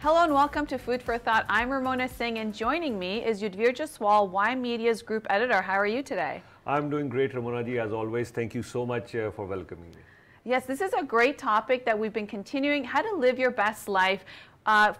Hello and welcome to Food for Thought. I'm Ramona Singh and joining me is Yudhvir Jaswal, Y Media's group editor. How are you today? I'm doing great, Ramona ji, as always. Thank you so much for welcoming me. Yes, this is a great topic that we've been continuing, how to live your best life.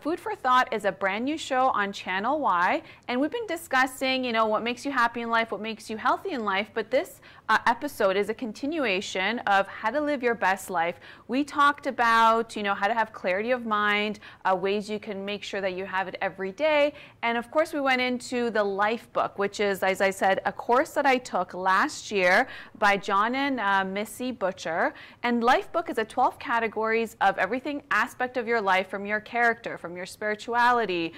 Food for Thought is a brand new show on Channel Y, and we've been discussing, what makes you happy in life, what makes you healthy in life, but this episode is a continuation of how to live your best life. We talked about, how to have clarity of mind, ways you can make sure that you have it every day, and of course we went into the Life Book, which is, as I said, a course that I took last year by John and Missy Butcher, and Life Book is a 12 categories of everything aspect of your life, from your character, from your spirituality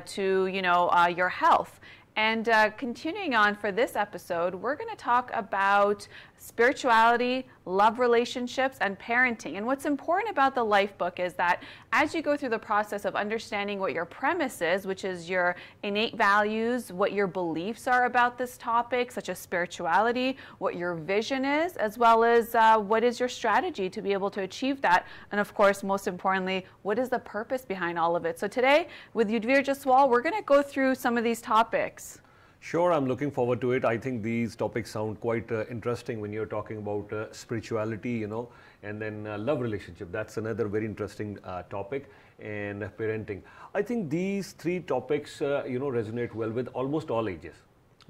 to your health. And continuing on for this episode, we're going to talk about spirituality, love relationships, and parenting. And what's important about the Life Book is that as you go through the process of understanding what your premise is, which is your innate values, what your beliefs are about this topic, such as spirituality, what your vision is, as well as what is your strategy to be able to achieve that. And of course, most importantly, what is the purpose behind all of it? So today, with Yudhvir Jaswal, we're going to go through some of these topics. Sure, I'm looking forward to it. I think these topics sound quite interesting when you're talking about spirituality, and then love relationship. That's another very interesting topic, and parenting. I think these three topics, resonate well with almost all ages,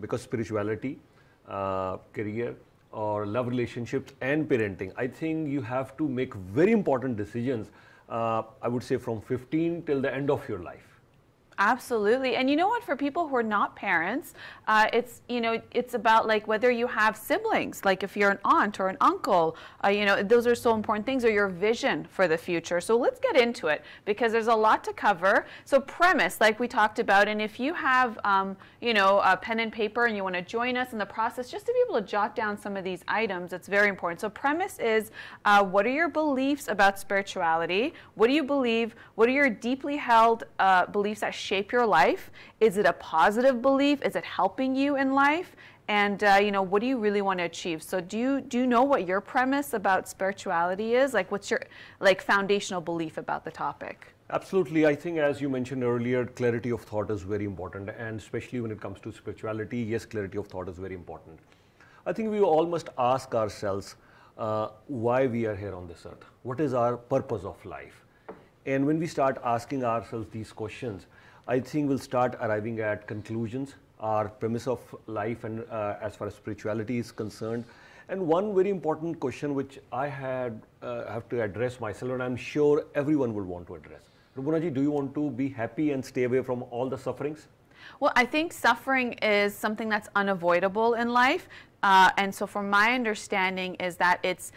because spirituality, career, or love relationships and parenting, I think you have to make very important decisions, I would say from 15 till the end of your life. Absolutely. And you know what, for people who are not parents, it's about like whether you have siblings, like if you're an aunt or an uncle, those are so important things, or your vision for the future. So let's get into it, because there's a lot to cover. So premise, like we talked about, and if you have, a pen and paper and you want to join us in the process, just to be able to jot down some of these items, it's very important. So premise is, what are your beliefs about spirituality? What do you believe? What are your deeply held beliefs that shape your life? Is it a positive belief? Is it helping you in life? And what do you really want to achieve? So do you know what your premise about spirituality is? Like, what's your foundational belief about the topic? Absolutely. I think, as you mentioned earlier, clarity of thought is very important, and especially when it comes to spirituality, yes, clarity of thought is very important. I think we all must ask ourselves why we are here on this earth. What is our purpose of life? And when we start asking ourselves these questions, I think we'll start arriving at conclusions, our premise of life, and as far as spirituality is concerned. And one very important question which I have to address myself, and I'm sure everyone will want to address. Ramona ji, do you want to be happy and stay away from all the sufferings? Well, I think suffering is something that's unavoidable in life. And so from my understanding is that it's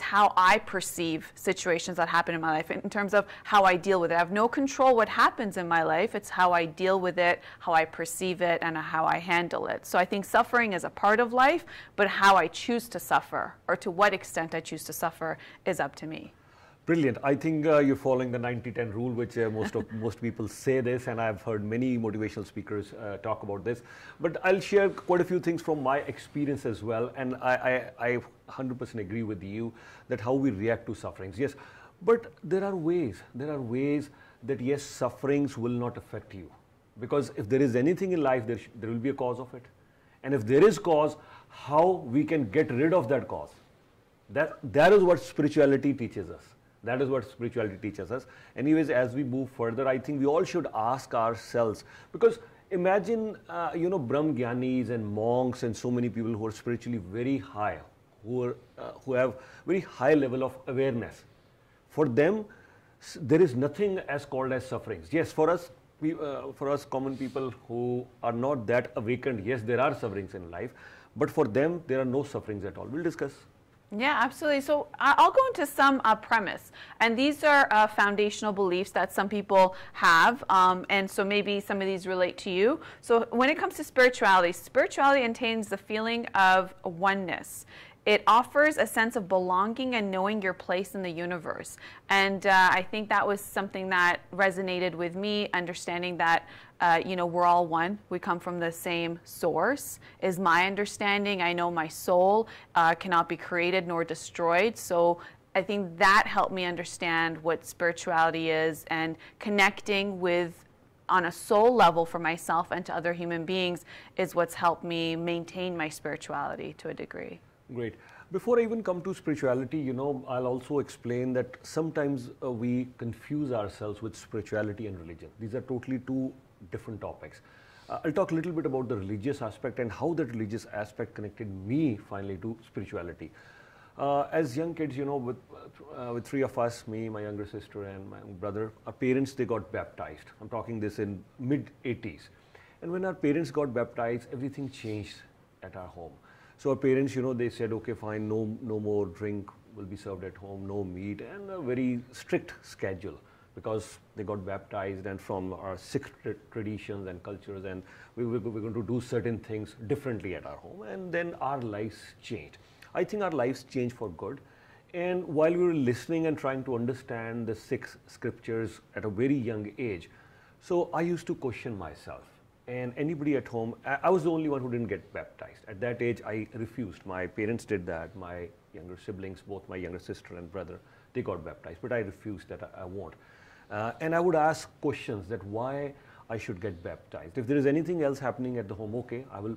how I perceive situations that happen in my life, in terms of how I deal with it. I have no control what happens in my life. It's how I deal with it, how I perceive it, and how I handle it. So I think suffering is a part of life, but how I choose to suffer, or to what extent I choose to suffer, is up to me. Brilliant. I think you're following the 90-10 rule, which most people say this, and I've heard many motivational speakers talk about this. But I'll share quite a few things from my experience as well, and I 100% agree with you that how we react to sufferings. Yes, but there are ways that yes, sufferings will not affect you, because if there is anything in life, there will be a cause of it, and if there is cause, how we can get rid of that cause. That is what spirituality teaches us. That is what spirituality teaches us. Anyways, as we move further, I think we all should ask ourselves, because imagine, Brahm Gyanis and monks and so many people who are spiritually very high, who have very high level of awareness. For them, there is nothing as called as sufferings. Yes, for us common people who are not that awakened, yes, there are sufferings in life, but for them, there are no sufferings at all. We'll discuss. Yeah, absolutely. So I'll go into some premise, and these are foundational beliefs that some people have, and so maybe some of these relate to you. So when it comes to spirituality, spirituality contains the feeling of oneness. It offers a sense of belonging and knowing your place in the universe. And I think that was something that resonated with me, understanding that, we're all one. We come from the same source, is my understanding. I know my soul cannot be created nor destroyed. So I think that helped me understand what spirituality is, and connecting with on a soul level for myself and to other human beings is what's helped me maintain my spirituality to a degree. Great. Before I even come to spirituality, you know, I'll also explain that sometimes we confuse ourselves with spirituality and religion. These are totally two different topics. I'll talk a little bit about the religious aspect and how that religious aspect connected me finally to spirituality. As young kids, you know, with three of us, me, my younger sister and my brother, our parents, they got baptized. I'm talking this in mid-80s. And when our parents got baptized, everything changed at our home. So our parents, you know, they said, okay, fine, no more drink will be served at home, no meat, and a very strict schedule, because they got baptized and from our Sikh traditions and cultures, and we're going to do certain things differently at our home, and then our lives changed. I think our lives changed for good. And while we were listening and trying to understand the Sikh scriptures at a very young age, so I used to question myself. And anybody at home, I was the only one who didn't get baptized. At that age, I refused. My parents did that. My younger siblings, both my younger sister and brother, they got baptized. But I refused that, I won't. And I would ask questions that why I should get baptized. If there is anything else happening at the home, okay, I will,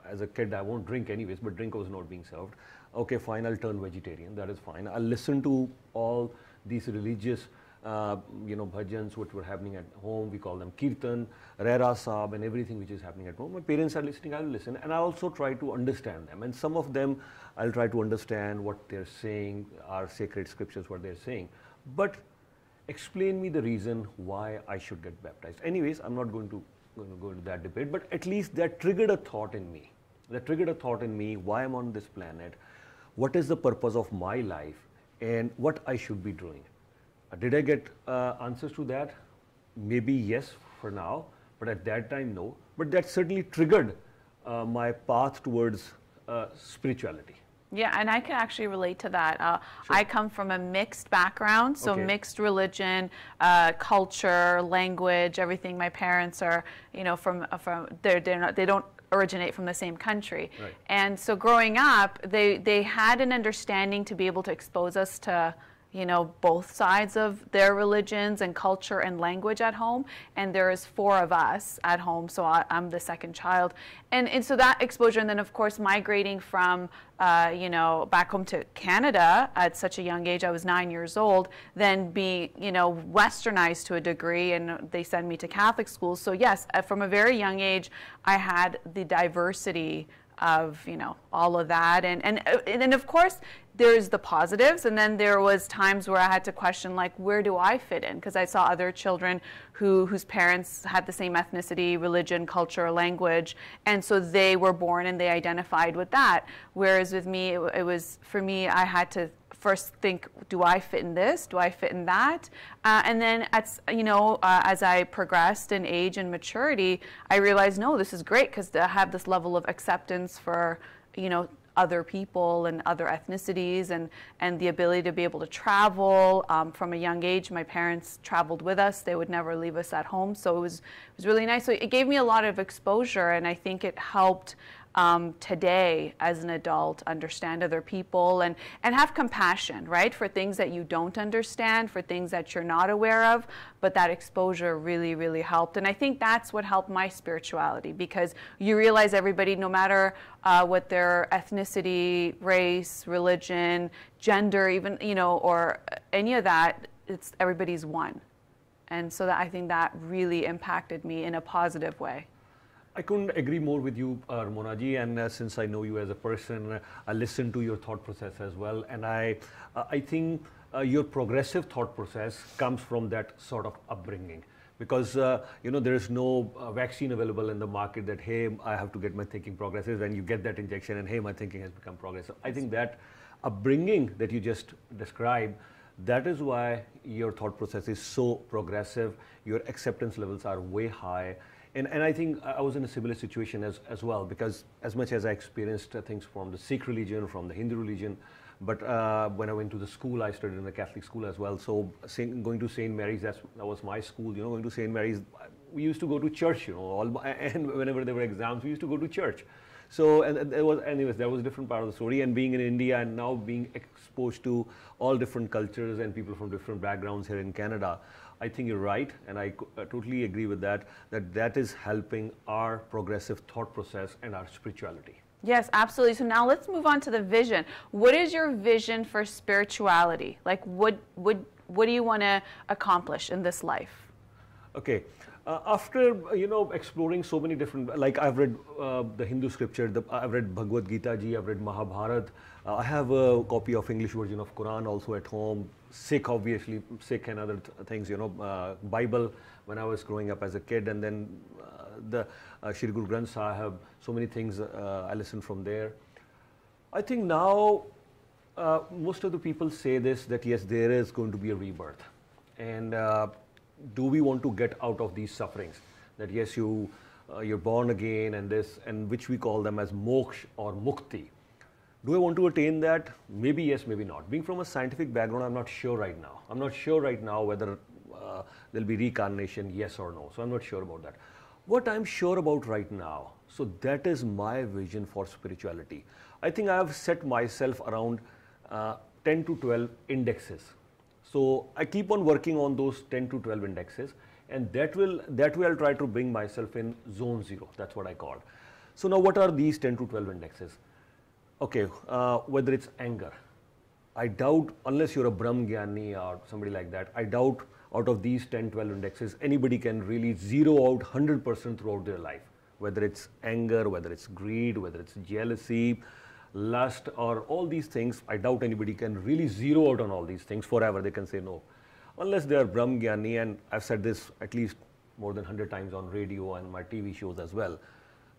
as a kid, I won't drink anyways, but drink was not being served. Okay, fine, I'll turn vegetarian, that is fine. I'll listen to all these religious you know, bhajans which were happening at home. We call them kirtan, rera sahab, and everything which is happening at home. My parents are listening, I'll listen, and I also try to understand them. And some of them, I'll try to understand what they're saying, our sacred scriptures, what they're saying. But explain me the reason why I should get baptized. Anyways, I'm not going to go into that debate, but at least that triggered a thought in me. That triggered a thought in me, why I'm on this planet, what is the purpose of my life, and what I should be doing. Did I get answers to that? Maybe yes for now, but at that time, no. But that certainly triggered my path towards spirituality. Yeah, and I can actually relate to that. Sure. I come from a mixed background, so Okay. mixed religion, culture, language, everything. My parents are, you know, they don't originate from the same country. Right. And so growing up, they had an understanding to be able to expose us to, you know, both sides of their religions and culture and language at home. And there is 4 of us at home, so I'm the second child. And so that exposure, and then of course migrating from, you know, back home to Canada at such a young age, I was 9 years old, then be, you know, westernized to a degree, and they send me to Catholic schools. So yes, from a very young age, I had the diversity of, you know, all of that. And then of course there's the positives, and then there was times where I had to question, like, where do I fit in? Because I saw other children whose parents had the same ethnicity, religion, culture, language, and so they were born and they identified with that. Whereas with me, it was, for me, I had to first think, do I fit in this? Do I fit in that? And then, you know, as I progressed in age and maturity, I realized, no, this is great, because I have this level of acceptance for, you know, other people and other ethnicities, and the ability to be able to travel. From a young age, my parents traveled with us. They would never leave us at home. So it was really nice. So it gave me a lot of exposure, and I think it helped today as an adult understand other people and have compassion, right, for things that you don't understand, for things that you're not aware of. But that exposure really, really helped. And I think that's what helped my spirituality, because you realize everybody, no matter what their ethnicity, race, religion, gender, even, you know, or any of that, everybody's one. And so I think that really impacted me in a positive way. I couldn't agree more with you, Ramona ji, and since I know you as a person, I listened to your thought process as well, and I think your progressive thought process comes from that sort of upbringing, because you know, there is no vaccine available in the market that, hey, I have to get my thinking progressive, and you get that injection and hey, my thinking has become progressive. I think that upbringing that you just described, that is why your thought process is so progressive, your acceptance levels are way high. And I think I was in a similar situation as well, because as much as I experienced things from the Sikh religion, from the Hindu religion, but when I went to the school, I studied in the Catholic school as well. So going to St. Mary's, that was my school, you know, going to St. Mary's, we used to go to church, you know, and whenever there were exams, we used to go to church. So, and there was, anyways, that was a different part of the story. And being in India and now being exposed to all different cultures and people from different backgrounds here in Canada, I think you're right, and I totally agree with that, that is helping our progressive thought process and our spirituality. Yes, absolutely. So now let's move on to the vision. What is your vision for spirituality? Like, what do you want to accomplish in this life? Okay. After, exploring so many different, like I've read the Hindu scripture, I've read Bhagavad Gita ji, I've read Mahabharat. I have a copy of English version of Quran also at home. Sikh, obviously, Sikh and other things, Bible when I was growing up as a kid, and then the Shri Guru Granth Sahib, so many things I listened from there. I think now most of the people say this, that yes, there is going to be a rebirth. And do we want to get out of these sufferings? That yes, you're born again, and this, and which we call them as moksha or mukti. Do I want to attain that? Maybe yes, maybe not. Being from a scientific background, I'm not sure right now. I'm not sure right now whether there'll be reincarnation, yes or no. So I'm not sure about that. What I'm sure about right now, so that is my vision for spirituality. I think I have set myself around 10 to 12 indexes. So I keep on working on those 10 to 12 indexes, and that way I'll try to bring myself in zone 0. That's what I call. So now what are these 10 to 12 indexes? Okay, whether it's anger, I doubt, unless you're a Brahm Gyani or somebody like that, I doubt out of these 10, 12 indexes, anybody can really zero out 100% throughout their life. Whether it's anger, whether it's greed, whether it's jealousy, lust, or all these things, I doubt anybody can really zero out on all these things forever. They can say no. Unless they are Brahm Gyani, and I've said this at least more than 100 times on radio and my TV shows as well,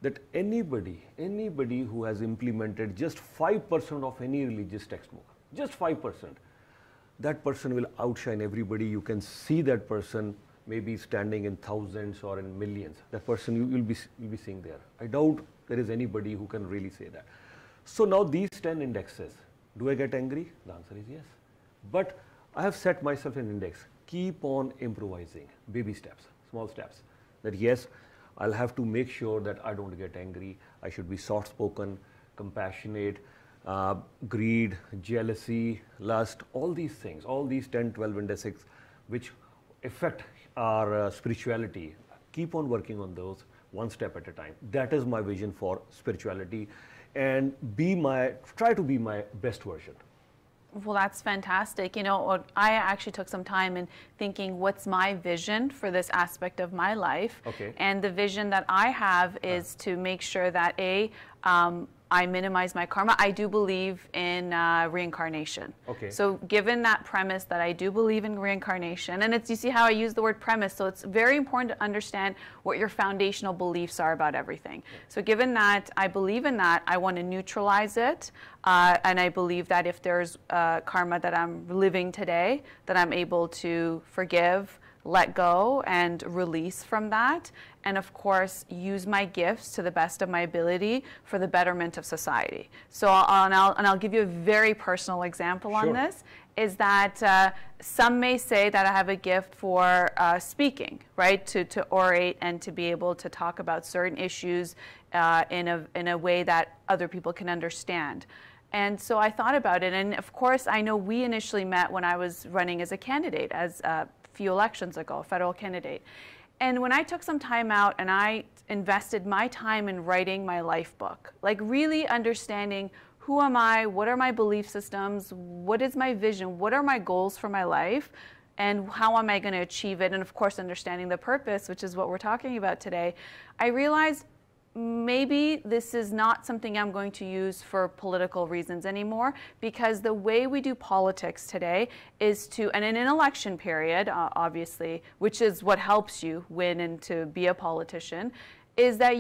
that anybody who has implemented just 5% of any religious textbook, just 5%, that person will outshine everybody. You can see that person maybe standing in thousands or in millions. That person you'll be seeing there. I doubt there is anybody who can really say that. So now these 10 indexes, do I get angry? The answer is yes. But I have set myself an index. Keep on improvising, baby steps, small steps. That yes, I'll have to make sure that I don't get angry. I should be soft-spoken, compassionate, greed, jealousy, lust, all these things, all these 10, 12 indexes which affect our spirituality. Keep on working on those one step at a time. That is my vision for spirituality, and try to be my best version. Well, that's fantastic. I actually took some time in thinking, what's my vision for this aspect of my life? Okay. And the vision that I have is to make sure that I minimize my karma. I do believe in reincarnation. Okay. So given that premise that I do believe in reincarnation, and you see how I use the word premise, so it's very important to understand what your foundational beliefs are about everything. So given that I believe in that, I want to neutralize it, and I believe that if there's karma that I'm living today, that I'm able to forgive, let go, and release from that, and of course use my gifts to the best of my ability for the betterment of society. So I'll give you a very personal example on this, is that some may say that I have a gift for speaking, right, to orate and to be able to talk about certain issues in a way that other people can understand. And so I thought about it, and of course I know we initially met when I was running as a candidate, as few elections ago, a federal candidate. And when I took some time out and I invested my time in writing my life book, like really understanding who am I, what are my belief systems, what is my vision, what are my goals for my life, and how am I going to achieve it, and of course understanding the purpose, which is what we're talking about today, I realized maybe this is not something I'm going to use for political reasons anymore, because the way we do politics today is to, and in an election period, obviously, which is what helps you win and to be a politician, is that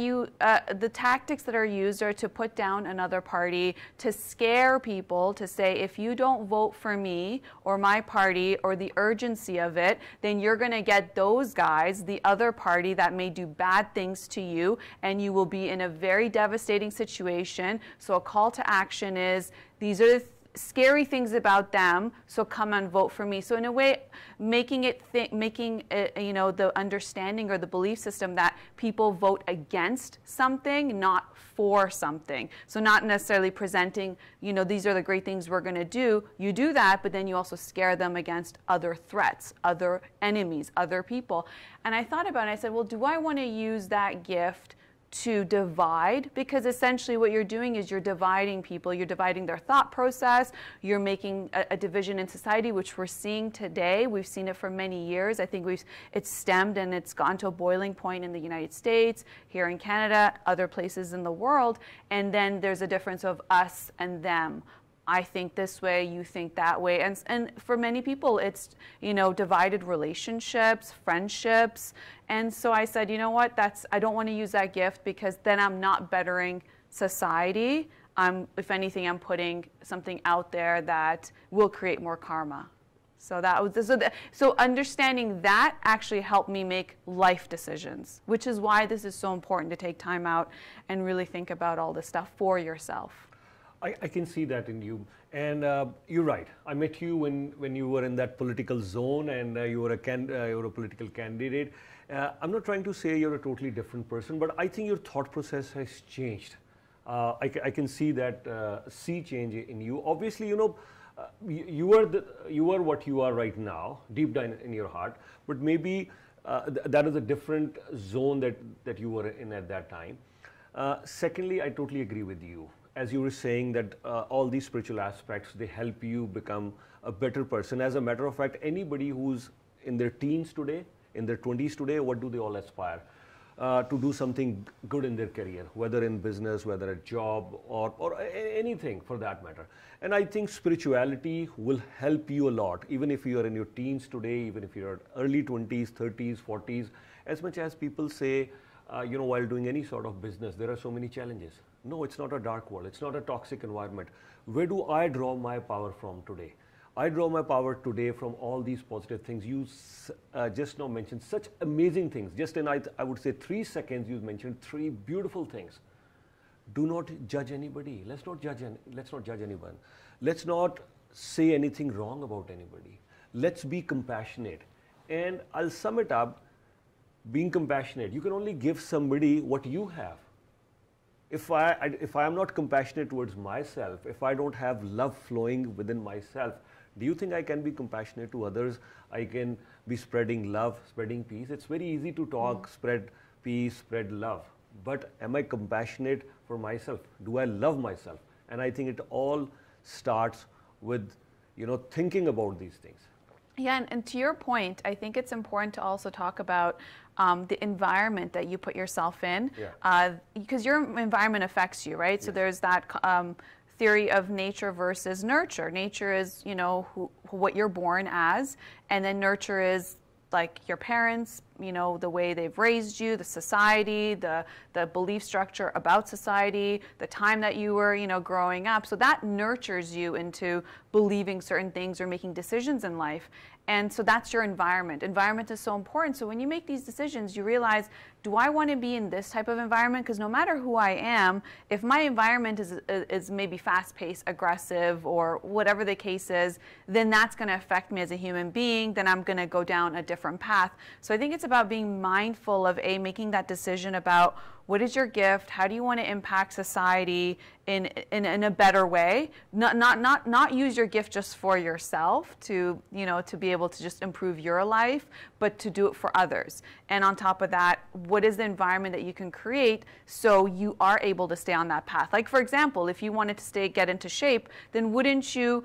the tactics that are used are to put down another party, to scare people, to say, if you don't vote for me or my party or the urgency of it, then you're going to get those guys, the other party, that may do bad things to you, and you will be in a very devastating situation. So a call to action is, these are the scary things about them, so come and vote for me. So in a way, making it, you know, the understanding or the belief system that people vote against something, not for something. So not necessarily presenting, you know, these are the great things we're going to do. You do that, but then you also scare them against other threats, other enemies, other people. And I thought about it, and I said, well, do I want to use that gift to divide? Because essentially what you're doing is you're dividing people, you're dividing their thought process, you're making a division in society, which we're seeing today. We've seen it for many years. I think it's stemmed and it's gone to a boiling point in the United States, here in Canada, other places in the world, and then there's a difference of us and them. I think this way, you think that way. And for many people, it's, you know, divided relationships, friendships. And so I said, you know what, I don't want to use that gift, because then I'm not bettering society. If anything, I'm putting something out there that will create more karma. So that was, so understanding that actually helped me make life decisions, which is why this is so important to take time out and really think about all this stuff for yourself. I can see that in you, and you're right. I met you when you were in that political zone, and you were a political candidate. I'm not trying to say you're a totally different person, but I think your thought process has changed. I can see that sea change in you. Obviously, you know, you are what you are right now, deep down in your heart. But maybe that is a different zone that you were in at that time. Secondly, I totally agree with you. As you were saying that all these spiritual aspects, they help you become a better person. As a matter of fact, anybody who's in their teens today, in their 20s today, what do they all aspire? To do something good in their career, whether in business, whether a job, or anything for that matter. And I think spirituality will help you a lot, even if you are in your teens today, even if you're early 20s, 30s, 40s. As much as people say, you know, while doing any sort of business, there are so many challenges. No, it's not a dark world. It's not a toxic environment. Where do I draw my power from today? I draw my power today from all these positive things. You just now mentioned such amazing things. Just in, I would say, 3 seconds, you mentioned 3 beautiful things. Do not judge anybody. Let's not judge anyone. Let's not say anything wrong about anybody. Let's be compassionate. And I'll sum it up. Being compassionate, you can only give somebody what you have. If I am not compassionate towards myself, if I don't have love flowing within myself, do you think I can be compassionate to others? I can be spreading love, spreading peace. It's very easy to talk, spread peace, spread love. But am I compassionate for myself? Do I love myself? And I think it all starts with, you know, thinking about these things. Yeah, and to your point, I think it's important to also talk about the environment that you put yourself in, because your environment affects you, right? Yes. So there's that theory of nature versus nurture. Nature is, you know, what you're born as, and then nurture is like your parents, you know, the way they've raised you, the society, the belief structure about society, the time that you were, you know, growing up. So that nurtures you into believing certain things or making decisions in life. And so that's your environment. Environment is so important. So when you make these decisions, you realize, do I want to be in this type of environment? Because no matter who I am, if my environment is maybe fast-paced, aggressive, or whatever the case is, then that's going to affect me as a human being. Then I'm going to go down a different path. So I think it's about being mindful of making that decision about what is your gift, how do you want to impact society in a better way, not use your gift just for yourself to, you know, to be able to just improve your life, but to do it for others. And on top of that, what is the environment that you can create so you are able to stay on that path? Like, for example, if you wanted to get into shape, then wouldn't you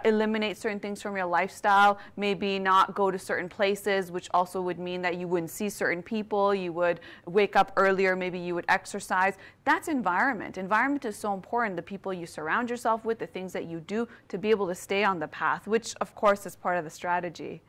eliminate certain things from your lifestyle, maybe not go to certain places, which also would mean that you wouldn't see certain people, you would wake up earlier, maybe you would exercise. That's environment. Environment is so important, the people you surround yourself with, the things that you do to be able to stay on the path, which of course is part of the strategy.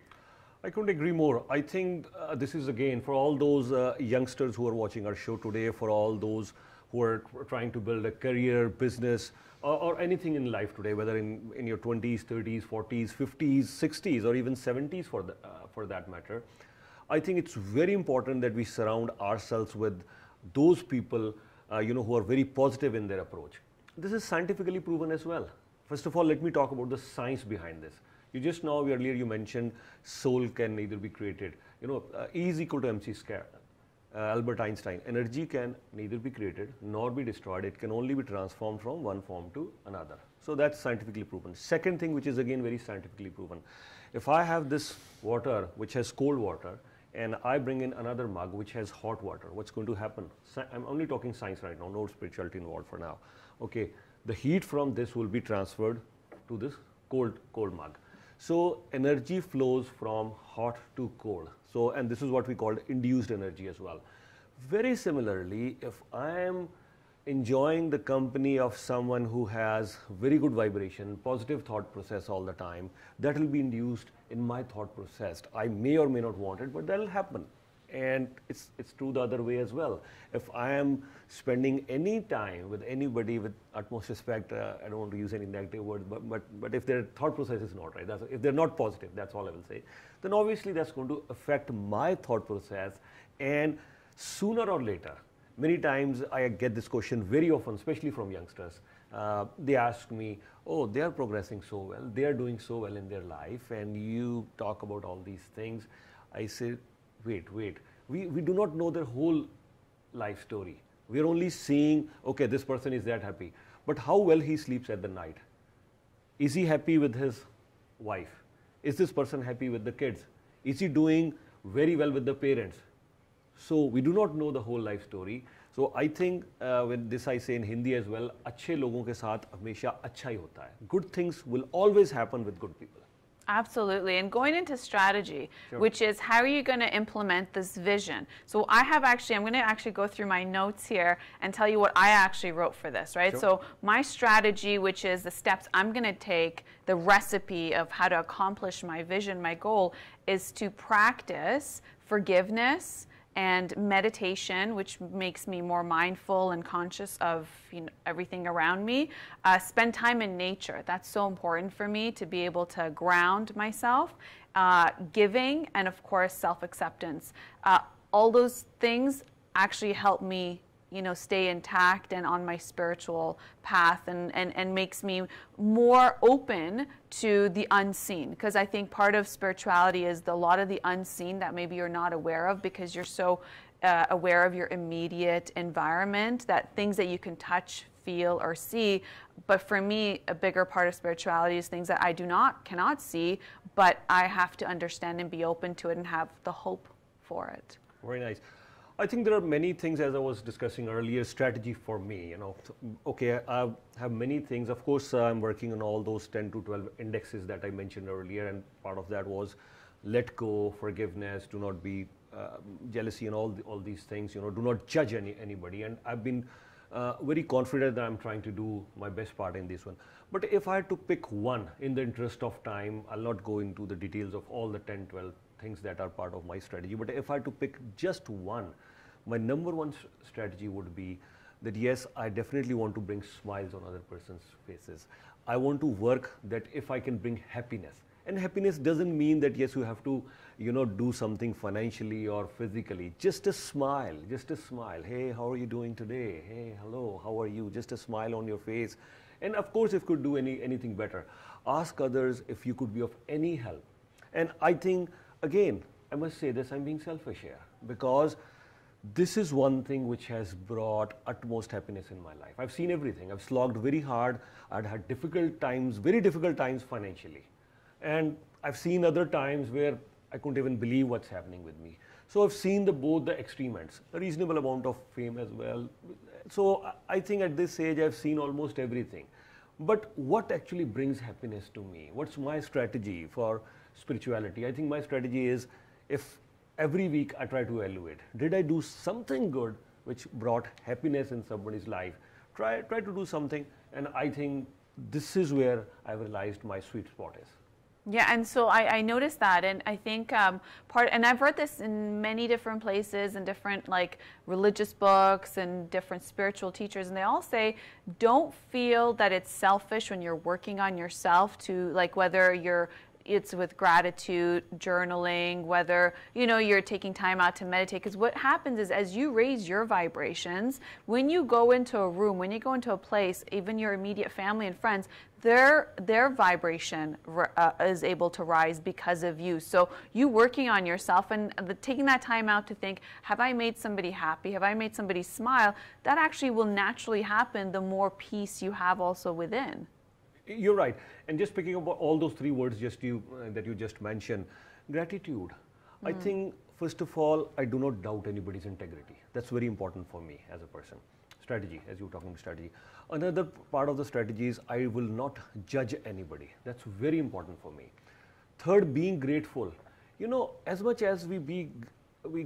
I couldn't agree more. I think this is, again, for all those youngsters who are watching our show today, for all those who are trying to build a career, business, or anything in life today, whether in your 20s, 30s, 40s, 50s, 60s, or even 70s for that matter. I think it's very important that we surround ourselves with those people you know, who are very positive in their approach. This is scientifically proven as well. First of all, let me talk about the science behind this. You just now, earlier you mentioned soul can neither be created. You know, E is equal to mc square. Albert Einstein, energy can neither be created nor be destroyed. It can only be transformed from one form to another. So that's scientifically proven. Second thing, which is again very scientifically proven. If I have this water which has cold water and I bring in another mug which has hot water, what's going to happen? I'm only talking science right now, no spirituality involved for now. Okay, the heat from this will be transferred to this cold mug. So energy flows from hot to cold. So, and this is what we call induced energy as well. Very similarly, if I am enjoying the company of someone who has very good vibration, positive thought process all the time, that will be induced in my thought process. I may or may not want it, but that will happen. And it's true the other way as well. If I am spending any time with anybody with utmost respect, I don't want to use any negative words, but if their thought process is not right, if they're not positive, that's all I will say, then obviously that's going to affect my thought process. And sooner or later, many times I get this question very often, especially from youngsters. They ask me, oh, they are progressing so well, they are doing so well in their life, and you talk about all these things. I say, wait, we do not know their whole life story. We are only seeing, okay, this person is that happy, but how well he sleeps at the night. Is he happy with his wife? Is this person happy with the kids? Is he doing very well with the parents? So we do not know the whole life story. So I think when this I say in Hindi as well, अच्छे लोगों के साथ हमेशा अच्छा ही होता है. Good things will always happen with good people. Absolutely. And going into strategy, Sure. which is how are you going to implement this vision? So I'm going to actually go through my notes here and tell you what I actually wrote for this, right? Sure. So my strategy, which is the steps I'm going to take, the recipe of how to accomplish my vision, my goal, is to practice forgiveness and meditation, which makes me more mindful and conscious of everything around me. Spend time in nature. That's so important for me to be able to ground myself. Giving, and of course, self-acceptance. All those things actually help me stay intact and on my spiritual path, and makes me more open to the unseen. Because I think part of spirituality is a lot of the unseen that maybe you're not aware of because you're so aware of your immediate environment, that things that you can touch, feel, or see. But for me, a bigger part of spirituality is things that I cannot see, but I have to understand and be open to it and have the hope for it. Very nice. I think there are many things, as I was discussing earlier, strategy for me, okay, I have many things. Of course, I'm working on all those 10 to 12 indexes that I mentioned earlier, and part of that was let go, forgiveness, do not be jealousy, and all these things, do not judge anybody. And I've been very confident that I'm trying to do my best part in this one. But if I had to pick one, in the interest of time, I'll not go into the details of all the 10, 12 things that are part of my strategy. But if I had to pick just one, my number one strategy would be that yes, I definitely want to bring smiles on other person's faces. I want to work that if I can bring happiness. And happiness doesn't mean that yes, you have to, do something financially or physically. Just a smile, just a smile. Hey, how are you doing today? Hey, hello, how are you? Just a smile on your face. And of course, if you could do anything better, ask others if you could be of any help. And I think, again, I must say this, I'm being selfish here, because this is one thing which has brought utmost happiness in my life. I've seen everything. I've slogged very hard. I've had difficult times, very difficult times financially. And I've seen other times where I couldn't even believe what's happening with me. So I've seen both the extreme ends, a reasonable amount of fame as well. So I think at this age, I've seen almost everything. But what actually brings happiness to me? What's my strategy for spirituality? I think my strategy is, if every week I try to evaluate, did I do something good which brought happiness in somebody's life? Try to do something, and I think this is where I've realized my sweet spot is. Yeah, and so I noticed that, and I think and I've read this in many different places and different religious books and different spiritual teachers, and they all say don't feel that it's selfish when you're working on yourself, to whether it's with gratitude, journaling, whether you're taking time out to meditate. Because what happens is, as you raise your vibrations, when you go into a room, when you go into a place, even your immediate family and friends, their vibration is able to rise because of you. So you working on yourself and taking that time out to think, have I made somebody happy? Have I made somebody smile? That actually will naturally happen the more peace you have also within. You're right. And just picking up all those three words that you just mentioned, gratitude. I think, first of all, I do not doubt anybody's integrity. That's very important for me as a person. Strategy, as you were talking about strategy. Another part of the strategy is I will not judge anybody. That's very important for me. Third, being grateful. You know, as much as we're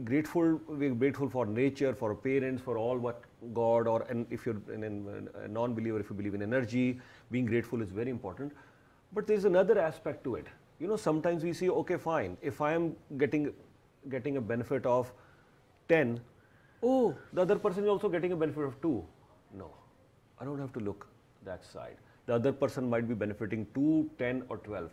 grateful for nature, for our parents, for all what God, and if you're a non-believer, if you believe in energy, being grateful is very important. But there's another aspect to it. You know, sometimes we say, okay, fine, if I am getting a benefit of 10, oh, the other person is also getting a benefit of 2. No, I don't have to look that side. The other person might be benefiting 2, 10 or 12.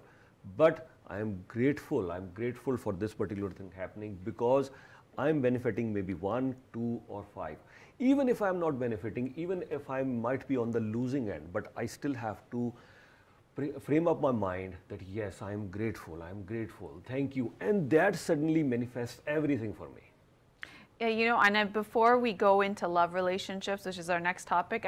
But I am grateful. I'm grateful for this particular thing happening because I'm benefiting maybe 1, 2 or 5. Even if I'm not benefiting, even if I might be on the losing end, but I still have to frame up my mind that yes, I'm grateful, thank you. And that suddenly manifests everything for me. Yeah, you know, and before we go into love relationships, which is our next topic,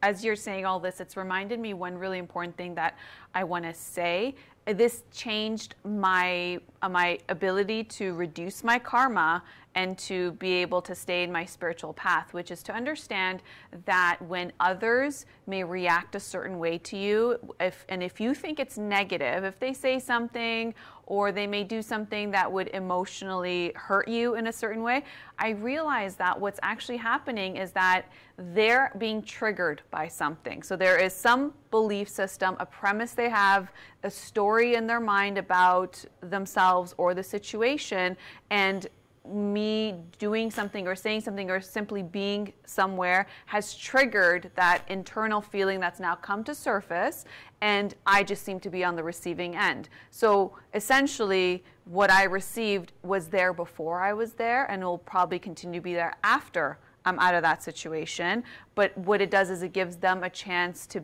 as you're saying all this, it's reminded me one really important thing that I want to say. This changed my ability to reduce my karma and to be able to stay in my spiritual path, which is to understand that when others may react a certain way to you, if you think it's negative, if they say something or they may do something that would emotionally hurt you in a certain way, I realize that what's actually happening is that they're being triggered by something. So there is some belief system, a premise they have, a story in their mind about themselves or the situation, and me doing something or saying something or simply being somewhere has triggered that internal feeling that's now come to surface, and I just seem to be on the receiving end. So essentially what I received was there before I was there, and it will probably continue to be there after I'm out of that situation. But what it does is it gives them a chance to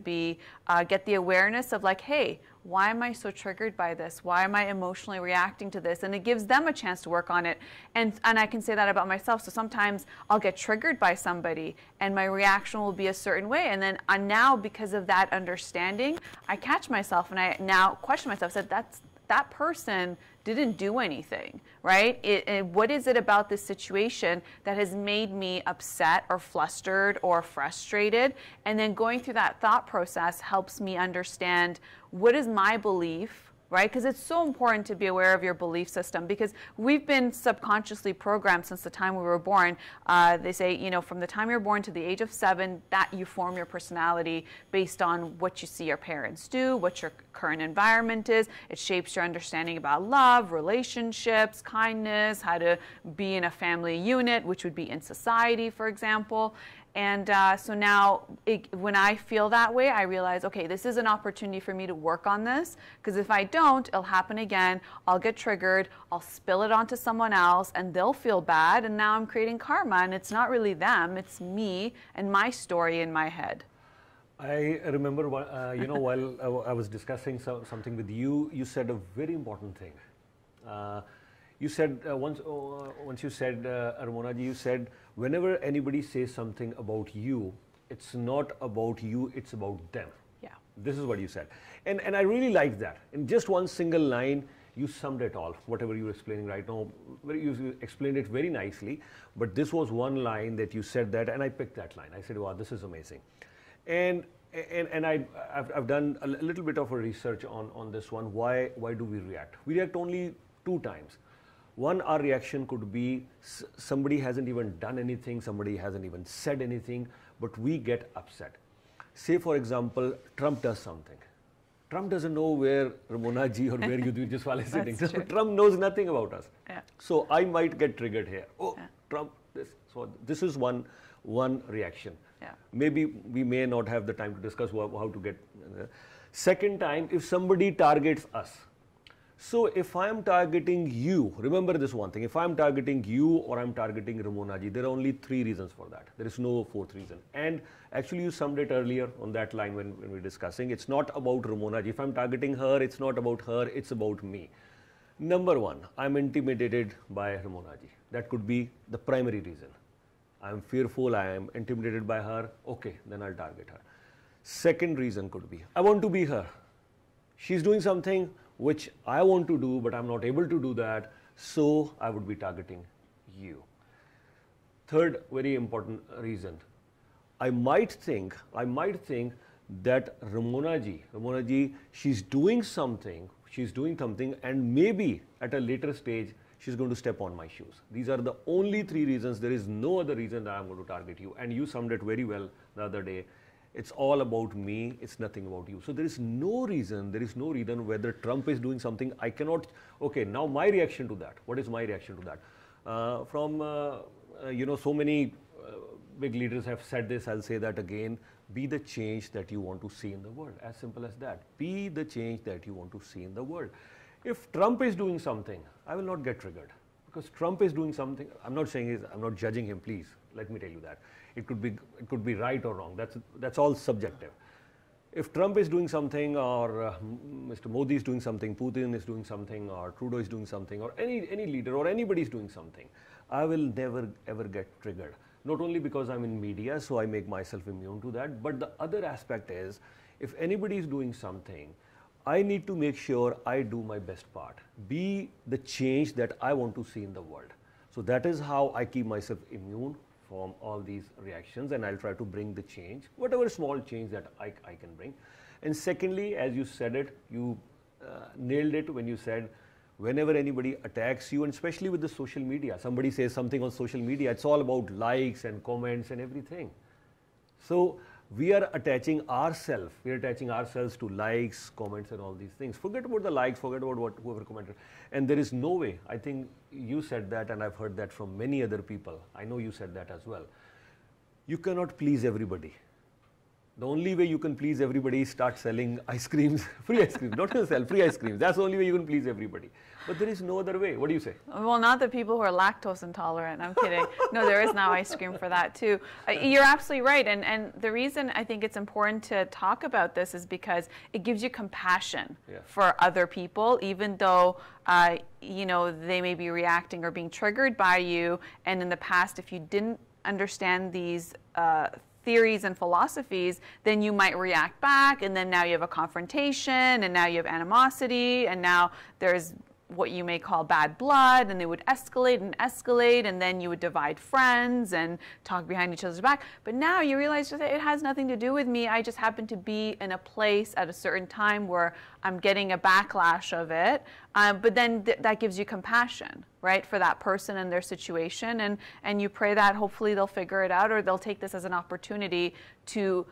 get the awareness of like, hey, why am I so triggered by this? Why am I emotionally reacting to this? And it gives them a chance to work on it. And I can say that about myself. So sometimes I'll get triggered by somebody and my reaction will be a certain way. And then now, because of that understanding, I catch myself and I now question myself, said that person didn't do anything, right? What is it about this situation that has made me upset or flustered or frustrated? And then going through that thought process helps me understand what is my belief, right? Because it's so important to be aware of your belief system, because we've been subconsciously programmed since the time we were born. They say, you know, from the time you're born to the age of 7, that you form your personality based on what you see your parents do, what your current environment is. It shapes your understanding about love, relationships, kindness, how to be in a family unit, which would be in society, for example. And so now when I feel that way, I realize, okay, this is an opportunity for me to work on this, because if I don't, it'll happen again. I'll get triggered, I'll spill it onto someone else, and they'll feel bad, and now I'm creating karma, and it's not really them, it's me and my story in my head. I remember, you know, while I was discussing something with you, you said a very important thing. You said, once you said, Ramona ji, you said, whenever anybody says something about you, it's not about you, it's about them. Yeah. This is what you said. And I really like that. In just one single line, you summed it all, whatever you were explaining right now. You explained it very nicely, but this was one line that you said that, and I picked that line. I said, wow, this is amazing. And I've done a little bit of a research on this one. Why do we react? We react only 2 times. One, our reaction could be somebody hasn't even done anything, somebody hasn't even said anything, but we get upset. Say, for example, Trump does something. Trump doesn't know where Ramona ji or where Yudhvir Jaswal is sitting. So Trump knows nothing about us. Yeah. So I might get triggered here. Oh, yeah. Trump, this. So this is one reaction. Yeah. Maybe we may not have the time to discuss how to get. Second time, if somebody targets us, So if I am targeting you, remember this one thing, if I am targeting you or I am targeting Ramona ji, there are only 3 reasons for that. There is no 4th reason. And actually you summed it earlier on that line when we were discussing. It's not about Ramona ji. If I'm targeting her, it's not about her, it's about me. Number 1, I'm intimidated by Ramona ji. That could be the primary reason. I'm fearful, I am intimidated by her. Okay, then I'll target her. Second reason could be, I want to be her. She's doing something which I want to do, but I'm not able to do that, so I would be targeting you. Third, very important reason, I might think that Ramona ji, she's doing something, and maybe at a later stage, she's going to step on my shoes. These are the only 3 reasons. There is no other reason that I'm going to target you. And you summed it very well the other day. It's all about me, it's nothing about you. So there is no reason whether Trump is doing something, I cannot, okay, now my reaction to that, what is my reaction to that? So many big leaders have said this, I'll say that again, be the change that you want to see in the world, as simple as that. Be the change that you want to see in the world. If Trump is doing something, I will not get triggered. Because Trump is doing something, I'm not judging him, please, let me tell you that. It could be right or wrong, that's all subjective. If Trump is doing something, or Mr. Modi is doing something, Putin is doing something, or Trudeau is doing something, or any leader or anybody is doing something, I will never ever get triggered. Not only because I'm in media, so I make myself immune to that, but the other aspect is, if anybody is doing something, I need to make sure I do my best part. Be the change that I want to see in the world. So that is how I keep myself immune from all these reactions, and I'll try to bring the change, whatever small change that I can bring. And secondly, as you said it, you nailed it when you said, whenever anybody attacks you, and especially with the social media, somebody says something on social media, it's all about likes and comments and everything. So we are attaching ourselves to likes, comments and all these things. Forget about the likes, forget about whoever commented. And there is no way, I think you said that, and I've heard that from many other people. I know you said that as well. You cannot please everybody. The only way you can please everybody is start selling ice creams, free ice creams, not to sell, free ice creams. That's the only way you can please everybody. But there is no other way. What do you say? Well, not the people who are lactose intolerant. I'm kidding. No, there is now ice cream for that too. You're absolutely right. And the reason I think it's important to talk about this is because it gives you compassion for other people, even though they may be reacting or being triggered by you. And in the past, if you didn't understand these theories and philosophies, then you might react back, and then now you have a confrontation, and now you have animosity, and now there's what you may call bad blood, and they would escalate, and then you would divide friends and talk behind each other's back. But now you realize that it has nothing to do with me. I just happen to be in a place at a certain time where I'm getting a backlash of it. But then that gives you compassion, right, for that person and their situation. And you pray that hopefully they'll figure it out, or they'll take this as an opportunity to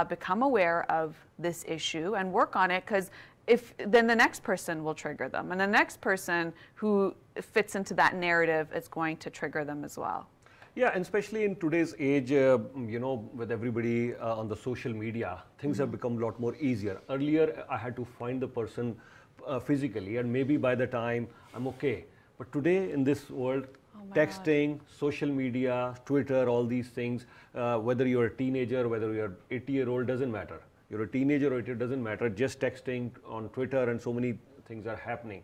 become aware of this issue and work on it, because then the next person will trigger them, and the next person who fits into that narrative is going to trigger them as well. Yeah, and especially in today's age, with everybody on the social media, things have become a lot more easier. Earlier, I had to find the person physically, and maybe by the time I'm okay. But today in this world, texting, social media, Twitter, all these things, whether you're a teenager, whether you're 80-year-old, doesn't matter. You're a teenager or it doesn't matter, just texting on Twitter, and so many things are happening.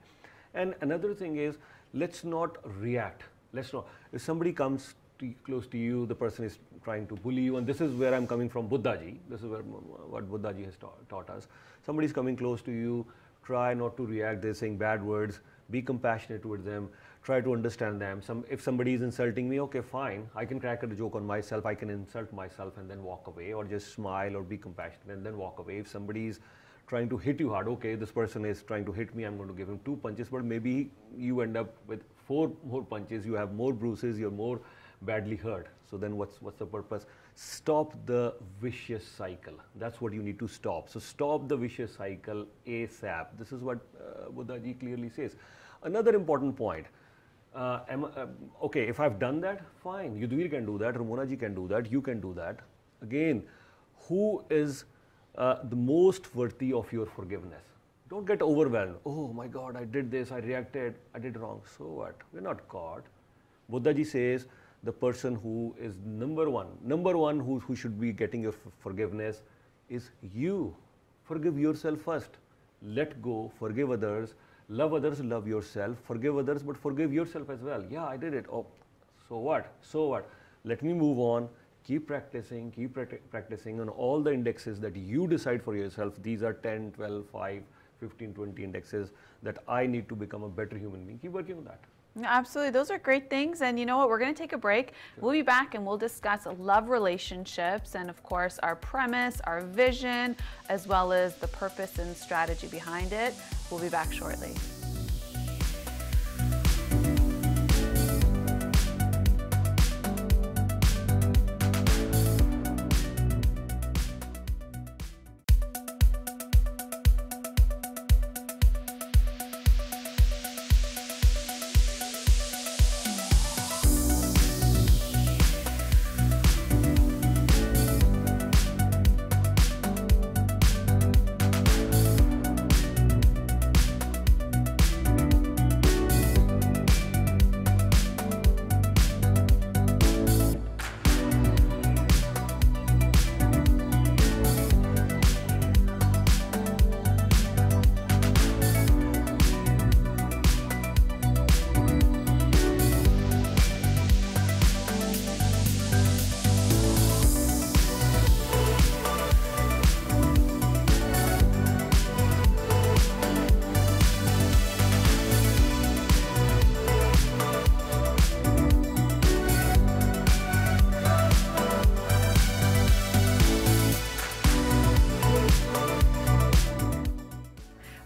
And another thing is, let's not react. If somebody comes close to you, the person is trying to bully you, and this is where I'm coming from Buddhaji. This is what Buddhaji has taught us. Somebody's coming close to you, try not to react. They're saying bad words, be compassionate towards them. Try to understand them. If somebody is insulting me, okay, fine. I can crack a joke on myself. I can insult myself and then walk away, or just smile or be compassionate and then walk away. If somebody is trying to hit you hard, okay, this person is trying to hit me, I'm going to give him 2 punches, but maybe you end up with 4 more punches. You have more bruises. You're more badly hurt. So then what's the purpose? Stop the vicious cycle. That's what you need to stop. So stop the vicious cycle ASAP. This is what Buddhaji clearly says. Another important point. Okay, if I've done that, fine. Yudhvir can do that, Ramona ji can do that, you can do that. Again, who is the most worthy of your forgiveness? Don't get overwhelmed. Oh my God, I did this, I reacted, I did wrong. So what? We're not God. Buddha ji says the person who is number one who should be getting your forgiveness is you. Forgive yourself first. Let go, forgive others, love yourself, forgive others, but forgive yourself as well. Yeah, I did it. Oh, so what? So what? Let me move on. Keep practicing on all the indexes that you decide for yourself. These are 10, 12, 5, 15, 20 indexes that I need to become a better human being. Keep working on that. Absolutely. Those are great things. And you know what? We're going to take a break. Sure. We'll be back and we'll discuss love relationships and, of course, our premise, our vision, as well as the purpose and strategy behind it. We'll be back shortly.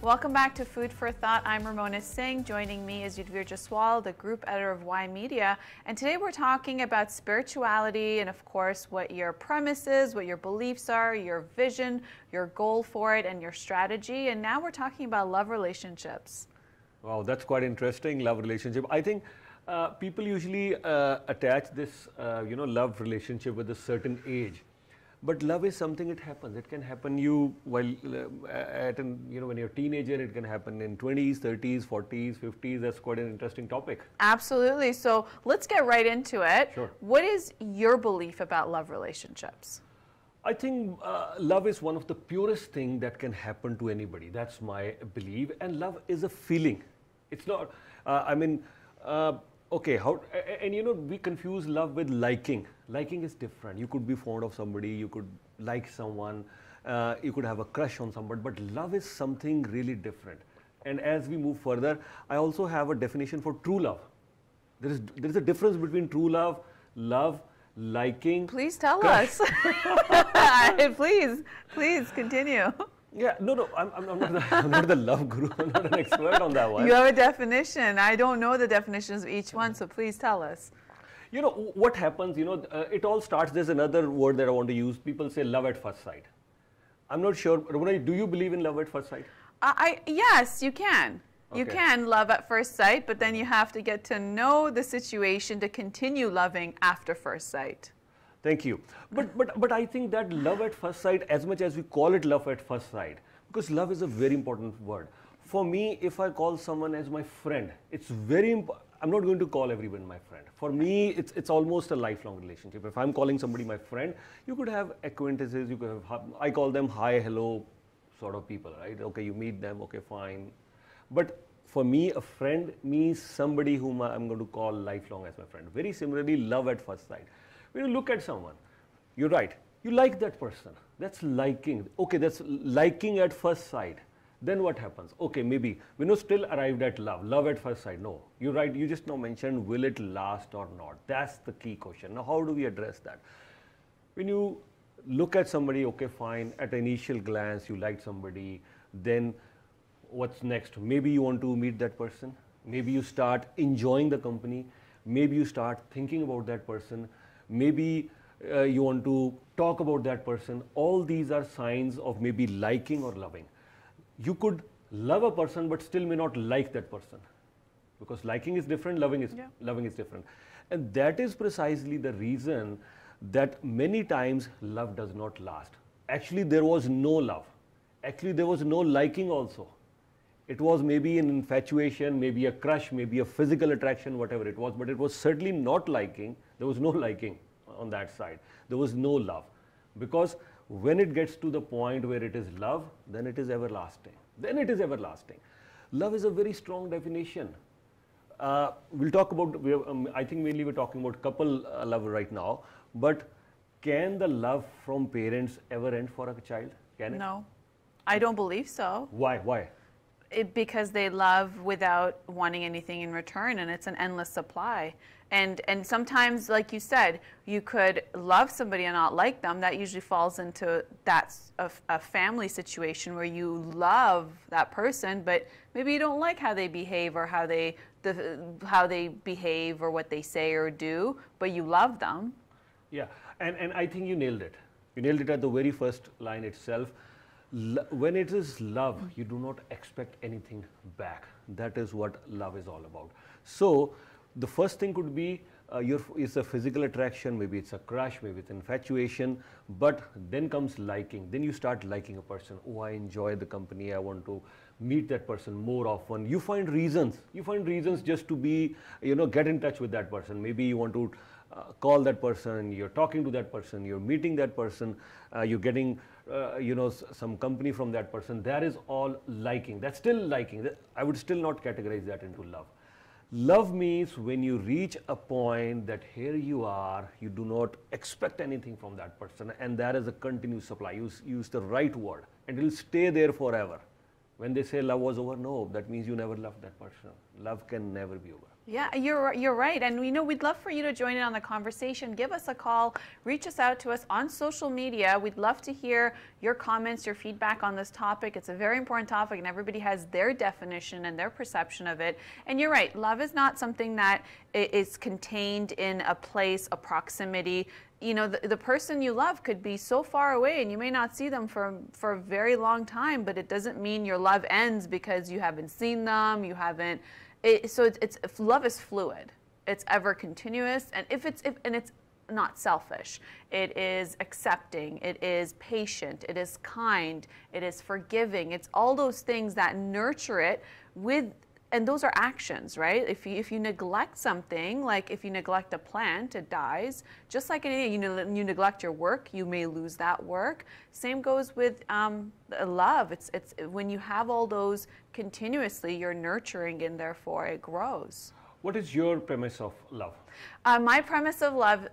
Welcome back to Food for Thought. I'm Ramona Singh. Joining me is Jadoo Jaswal, the group editor of Y Media. And today we're talking about spirituality and, of course, what your premise is, what your beliefs are, your vision, your goal for it, and your strategy. And now we're talking about love relationships. Wow, that's quite interesting, love relationship. I think people usually attach this, love relationship with a certain age. But love is something, it happens. It can happen you while when you're a teenager. It can happen in 20s, 30s, 40s, 50s. That's quite an interesting topic. Absolutely. So let's get right into it. Sure. What is your belief about love relationships? I think love is one of the purest things that can happen to anybody. That's my belief. And love is a feeling. It's not, okay, we confuse love with liking. Liking is different. You could be fond of somebody, you could like someone, you could have a crush on somebody, but love is something really different. And as we move further, I also have a definition for true love. There is a difference between true love, liking. Please tell us. Please continue. Yeah, no, I'm not the love guru. I'm not an expert on that one. You have a definition. I don't know the definitions of each one, so please tell us. You know, what happens, it all starts, there's another word that I want to use. People say love at first sight. I'm not sure. Ramona, do you believe in love at first sight? Yes, you can. Okay. You can love at first sight, but then you have to get to know the situation to continue loving after first sight. Thank you. But I think that love at first sight, as much as we call it love at first sight, because love is a very important word. For me, if I call someone as my friend, it's very important. I'm not going to call everyone my friend. For me, it's almost a lifelong relationship. If I'm calling somebody my friend, you could have acquaintances, you could have, I call them hi, hello sort of people, right? Okay, you meet them, okay, fine. But for me, a friend means somebody whom I'm going to call lifelong as my friend. Very similarly, love at first sight. When you look at someone, you're right, you like that person. That's liking. Okay, that's liking at first sight. Then what happens? Okay, maybe we're not still arrived at love at first sight. No, you're right. You just now mentioned, will it last or not? That's the key question. Now, how do we address that? When you look at somebody, okay, fine, at initial glance, you like somebody, then what's next? Maybe you want to meet that person. Maybe you start enjoying the company. Maybe you start thinking about that person. Maybe you want to talk about that person. All these are signs of maybe liking or loving. You could love a person but still may not like that person, because liking is different, loving is different. And that is precisely the reason that many times love does not last. Actually, there was no love. Actually, there was no liking also. It was maybe an infatuation, maybe a crush, maybe a physical attraction, whatever it was, but it was certainly not liking. There was no liking on that side. There was no love. Because when it gets to the point where it is love, then it is everlasting. Then it is everlasting. Love is a very strong definition. We'll talk about, I think mainly we're talking about couple love right now, but can the love from parents ever end for a child? Can it? No, I don't believe so. Why? Why? Because they love without wanting anything in return, and it's an endless supply. And sometimes, like you said, you could love somebody and not like them. That usually falls into that's a family situation where you love that person, but maybe you don't like how they behave or how they behave or what they say or do, but you love them. Yeah, and I think you nailed it. You nailed it at the very first line itself. When it is love, you do not expect anything back. That is what love is all about. So the first thing could be it's a physical attraction, maybe it's a crush, maybe it's infatuation, but then comes liking. Then you start liking a person. Oh, I enjoy the company. I want to meet that person more often. You find reasons. You find reasons just to be, get in touch with that person. Maybe you want to call that person, you're talking to that person, you're meeting that person, you're getting some company from that person. That is all liking. That's still liking. I would still not categorize that into love. Love means when you reach a point that here you are, you do not expect anything from that person, and that is a continuous supply. Use the right word, and it will stay there forever. When they say love was over, no, that means you never loved that person. Love can never be over. Yeah, you're right. And we'd love for you to join in on the conversation. Give us a call, reach us out to us on social media. We'd love to hear your comments, your feedback on this topic. It's a very important topic, and everybody has their definition and their perception of it. And you're right, love is not something that is contained in a place, a proximity. The person you love could be so far away and you may not see them for a very long time, but it doesn't mean your love ends because you haven't seen them, you haven't. Love is fluid. It's ever continuous, and it's not selfish. It is accepting. It is patient. It is kind. It is forgiving. It's all those things that nurture it and those are actions, right? If you neglect something, like if you neglect a plant, it dies. Just like anything, you neglect your work, you may lose that work. Same goes with love. It's when you have all those continuously, you're nurturing, and therefore it grows. What is your premise of love? My premise of love,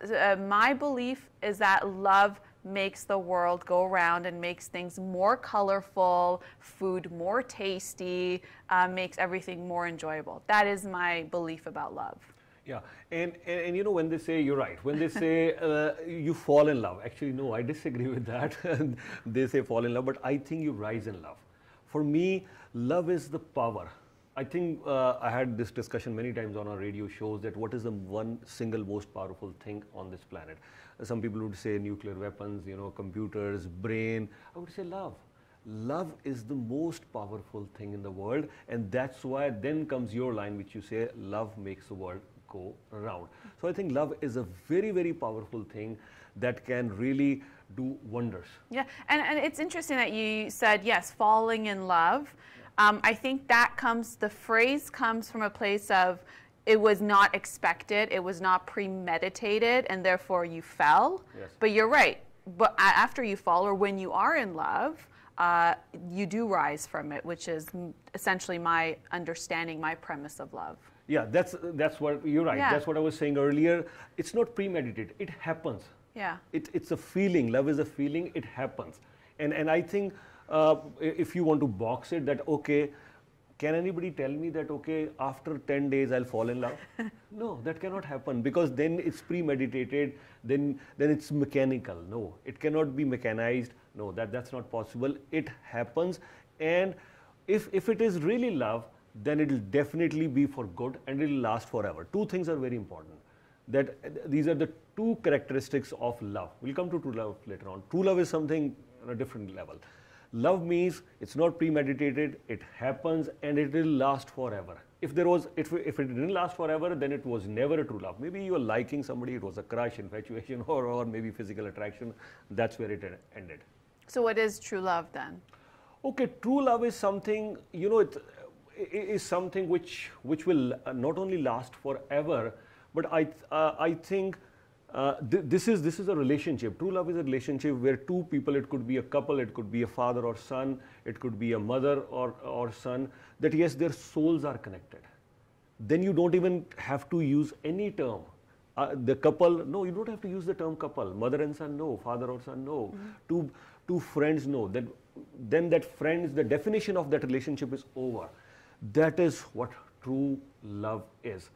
my belief is that love makes the world go around and makes things more colorful, food more tasty, makes everything more enjoyable. That is my belief about love. Yeah, and when they say, you're right, when they say you fall in love, actually no, I disagree with that. They say fall in love, but I think you rise in love. For me, love is the power. I think I had this discussion many times on our radio shows that what is the one single most powerful thing on this planet? Some people would say nuclear weapons, computers, brain. I would say love. Love is the most powerful thing in the world, and that's why then comes your line which you say love makes the world go around. So I think love is a very, very powerful thing that can really do wonders. Yeah, and it's interesting that you said, yes, falling in love. I think the phrase comes from a place of it was not expected, it was not premeditated, and therefore you fell. Yes. But you're right. But after you fall, or when you are in love, you do rise from it, which is essentially my understanding, my premise of love. Yeah, that's what you're right. Yeah. That's what I was saying earlier. It's not premeditated. It happens. Yeah. It's a feeling. Love is a feeling. It happens. And I think if you want to box it, that okay, can anybody tell me that okay, after 10 days I'll fall in love? No, that cannot happen, because then it's premeditated. Then it's mechanical. No, it cannot be mechanized. No, that's not possible. It happens, and if it is really love, then it will definitely be for good and it will last forever. Two things are very important. That these are the two characteristics of love. We'll come to true love later on. True love is something on a different level. Love means it's not premeditated, it happens, and it will last forever. If it didn't last forever, then it was never a true love. Maybe you are liking somebody, it was a crush, infatuation, or maybe physical attraction. That's where it ended. So what is true love then? Okay, true love is something, is something which will not only last forever, but I think this is a relationship. True love is a relationship where two people, it could be a couple, it could be a father or son, it could be a mother or son, that yes, their souls are connected. Then you don't even have to use any term. The couple, no, you don't have to use the term couple. Mother and son, no. Father or son, no. Two friends, no. Then that friends, the definition of that relationship is over. That is what true love is.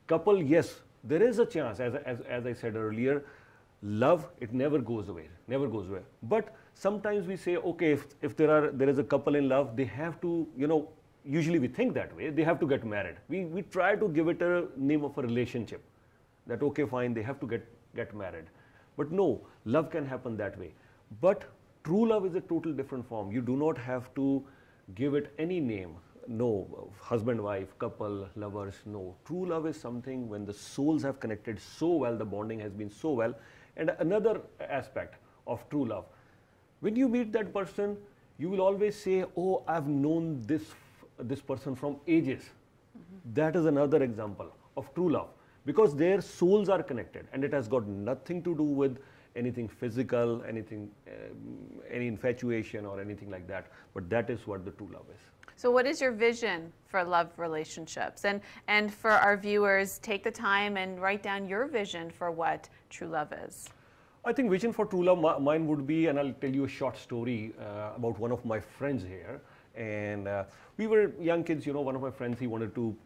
Couple, yes, there is a chance, as I said earlier, love, it never goes away, never goes away. But sometimes we say, okay, if there is a couple in love, they have to, usually we think that way, they have to get married. We try to give it a name of a relationship, that okay, fine, they have to get married. But no, love can happen that way. But true love is a total different form. You do not have to give it any name. No, husband, wife, couple, lovers, no. True love is something when the souls have connected so well, the bonding has been so well. And another aspect of true love, when you meet that person, you will always say, oh, I've known this person from ages. That is another example of true love, because their souls are connected, and it has got nothing to do with anything physical, anything, any infatuation or anything like that. But that is what the true love is. So what is your vision for love relationships? And for our viewers, take the time and write down your vision for what true love is. I think vision for true love, mine would be, and I'll tell you a short story about one of my friends here. And we were young kids, one of my friends, he wanted to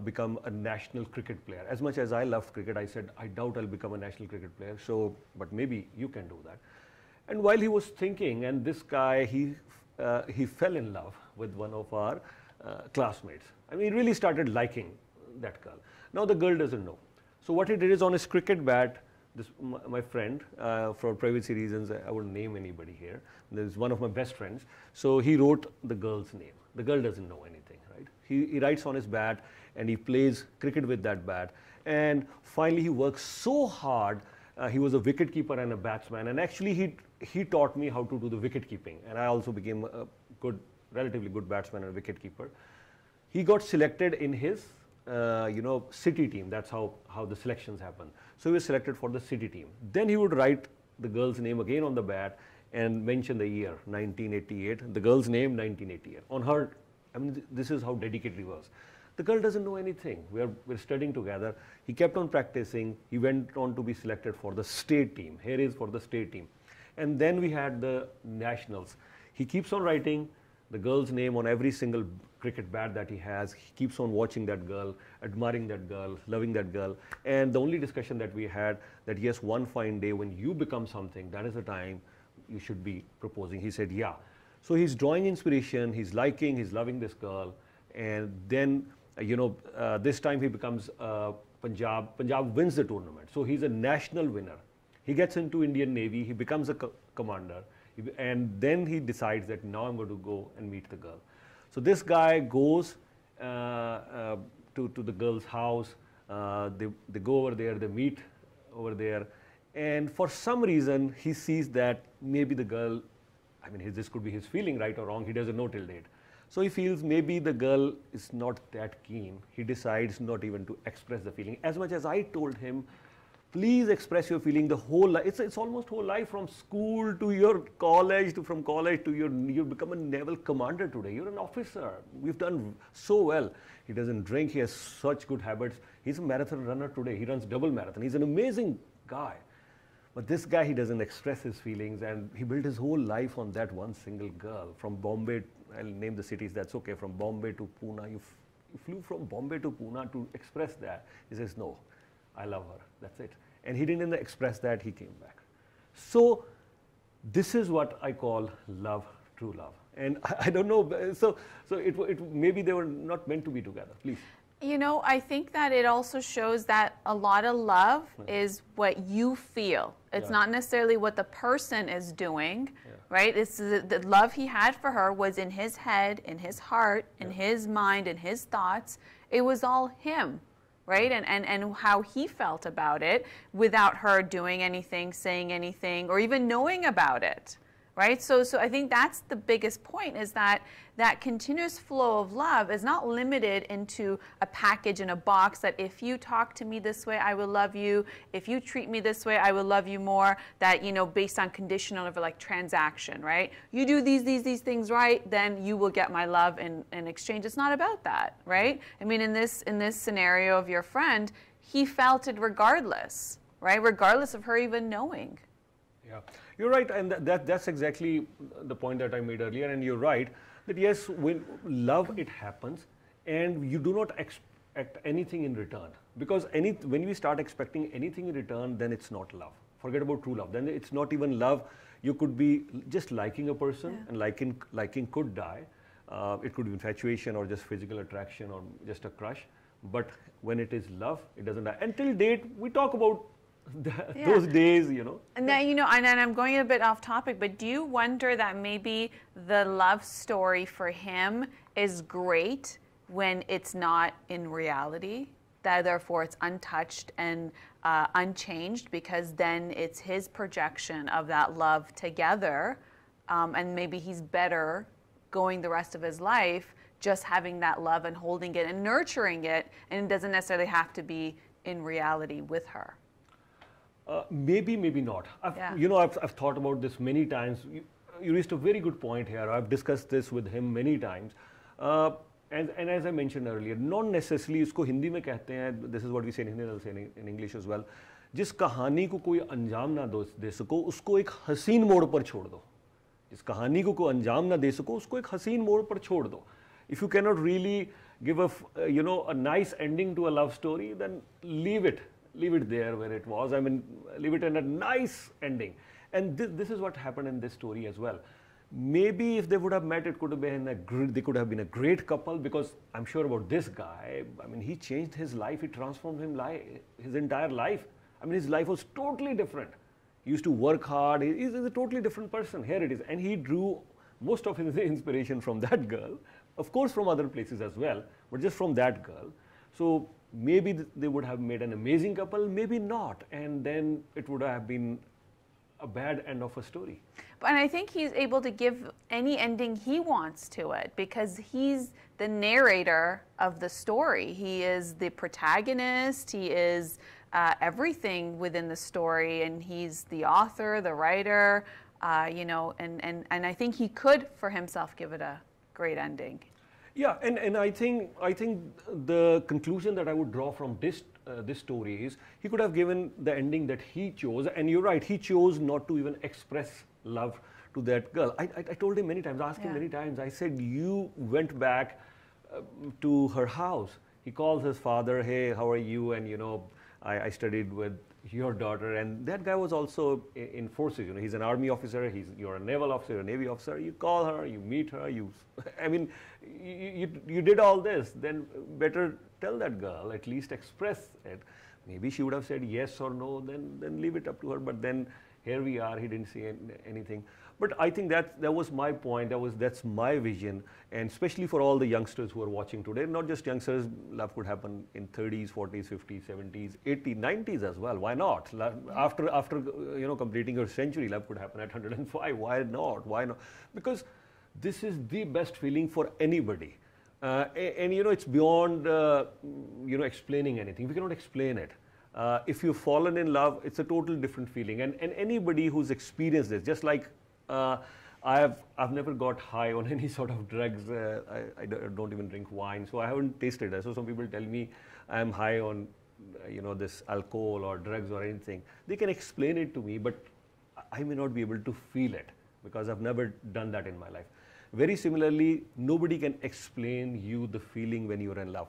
become a national cricket player. As much as I loved cricket, I said, I doubt I'll become a national cricket player, but maybe you can do that. And while he was thinking, and this guy, he fell in love with one of our classmates. I mean, he really started liking that girl. Now the girl doesn't know. So what he did is, on his cricket bat, my friend, for privacy reasons, I wouldn't name anybody here. There's one of my best friends. So he wrote the girl's name. The girl doesn't know anything, right? He writes on his bat and he plays cricket with that bat. And finally he works so hard. He was a wicket keeper and a batsman. And actually he taught me how to do the wicket keeping. And I also became a relatively good batsman and wicket keeper. He got selected in his city team. That's how the selections happen. So he was selected for the city team. Then he would write the girl's name again on the bat and mention the year, 1988. The girl's name, 1988. On her, I mean, this is how dedicated he was. The girl doesn't know anything. We're studying together. He kept on practicing. He went on to be selected for the state team. Here is for the state team. And then we had the nationals. He keeps on writing the girl's name on every single cricket bat that he has. He keeps on watching that girl, admiring that girl, loving that girl. And the only discussion that we had, that yes, one fine day when you become something, that is the time you should be proposing. He said, yeah. So he's drawing inspiration, he's loving this girl. And then, this time he becomes Punjab wins the tournament. So he's a national winner. He gets into Indian Navy, he becomes a commander. And then he decides that now I'm going to go and meet the girl. So this guy goes to the girl's house. They go over there, they meet over there. And for some reason, he sees that maybe the girl, I mean, this could be his feeling, right or wrong, he doesn't know till date. So he feels maybe the girl is not that keen. He decides not even to express the feeling. As much as I told him, please express your feeling the whole life. It's almost whole life, from school to your college, from college to you become a naval commander today. You're an officer. We've done so well. He doesn't drink. He has such good habits. He's a marathon runner today. He runs double marathon. He's an amazing guy. But this guy, he doesn't express his feelings, and he built his whole life on that one single girl. From Bombay, I'll name the cities, that's okay. From Bombay to Pune. You flew from Bombay to Pune to express that. He says, no, I love her. That's it. And he didn't express that, he came back. So this is what I call love, true love. And I don't know, so maybe they were not meant to be together. Please. I think that it also shows that a lot of love is what you feel. It's not necessarily what the person is doing, right? It's the love he had for her was in his head, in his heart, in his mind, in his thoughts. It was all him. Right? And how he felt about it without her doing anything, saying anything, or even knowing about it. right? So I think that's the biggest point, is that that continuous flow of love is not limited into a package in a box that if you talk to me this way, I will love you. If you treat me this way, I will love you more. That, you know, based on conditional or like transaction, right? You do these things right, then you will get my love in exchange. It's not about that, right? I mean, in this scenario of your friend, he felt it regardless, right? Regardless of her even knowing. Yeah, you're right, and that's exactly the point that I made earlier. And you're right that yes, when love, it happens, and you do not expect anything in return, because when we start expecting anything in return, then it's not love. Forget about true love. Then it's not even love. You could be just liking a person, and liking could die. It could be infatuation or just physical attraction or just a crush. But when it is love, it doesn't die. Until date, we talk about those days, you know. And then, you know, and I'm going a bit off topic, but do you wonder that maybe the love story for him is great when it's not in reality? That therefore it's untouched and unchanged, because then it's his projection of that love together, and maybe he's better going the rest of his life just having that love and holding it and nurturing it, and it doesn't necessarily have to be in reality with her. Maybe, maybe not. You know, I've thought about this many times. You raised a very good point here. I've discussed this with him many times. And as I mentioned earlier, not necessarily, इसको हिंदी में कहते हैं, this is what we say in Hindi, I'll say in English as well, जिस कहानी को कोई अंजाम ना दे सको, उसको एक हसीन मोड़ पर छोड़ दो. जिस कहानी को कोई अंजाम ना दे सको, उसको एक हसीन मोड़ पर छोड़ दो. If you cannot really give a nice ending to a love story, then leave it there where it was. I mean, leave it in a nice ending. And this is what happened in this story as well. Maybe if they would have met, it could have been they could have been a great couple, because I'm sure about this guy. I mean, he changed his life. He transformed his entire life. I mean, his life was totally different. He used to work hard. He's a totally different person. Here it is. And he drew most of his inspiration from that girl. Of course, from other places as well, but just from that girl. So maybe they would have made an amazing couple, maybe not. And then it would have been a bad end of a story. But I think he's able to give any ending he wants to it, because he's the narrator of the story. He is the protagonist. He is everything within the story, and he's the author, the writer, you know, and I think he could, for himself, give it a great ending. Yeah, and I think the conclusion that I would draw from this story is he could have given the ending that he chose. And you're right, he chose not to even express love to that girl. I told him many times, asked him many times, I said, you went back to her house. He calls his father, hey, how are you? And, you know, I studied with your daughter, and that guy was also in forces. You know, he's an army officer. You're a naval officer, a navy officer. You call her, you meet her. I mean, you did all this. Then better tell that girl, at least express it. Maybe she would have said yes or no. Then leave it up to her. But then here we are. He didn't say anything. But I think that was my point. That's my vision, and especially for all the youngsters who are watching today. Not just youngsters. Love could happen in 30s, 40s, 50s, 70s, 80s, 90s as well. Why not? After you know, completing your century, love could happen at 105. Why not? Why not? Because this is the best feeling for anybody. And you know, it's beyond you know, explaining anything. We cannot explain it. If you've fallen in love, it's a total different feeling. And anybody who's experienced this, just like I've never got high on any sort of drugs. I don't even drink wine, so I haven't tasted it. So some people tell me I'm high on you know, this alcohol or drugs or anything. They can explain it to me, but I may not be able to feel it because I've never done that in my life. Very similarly, nobody can explain you the feeling when you're in love.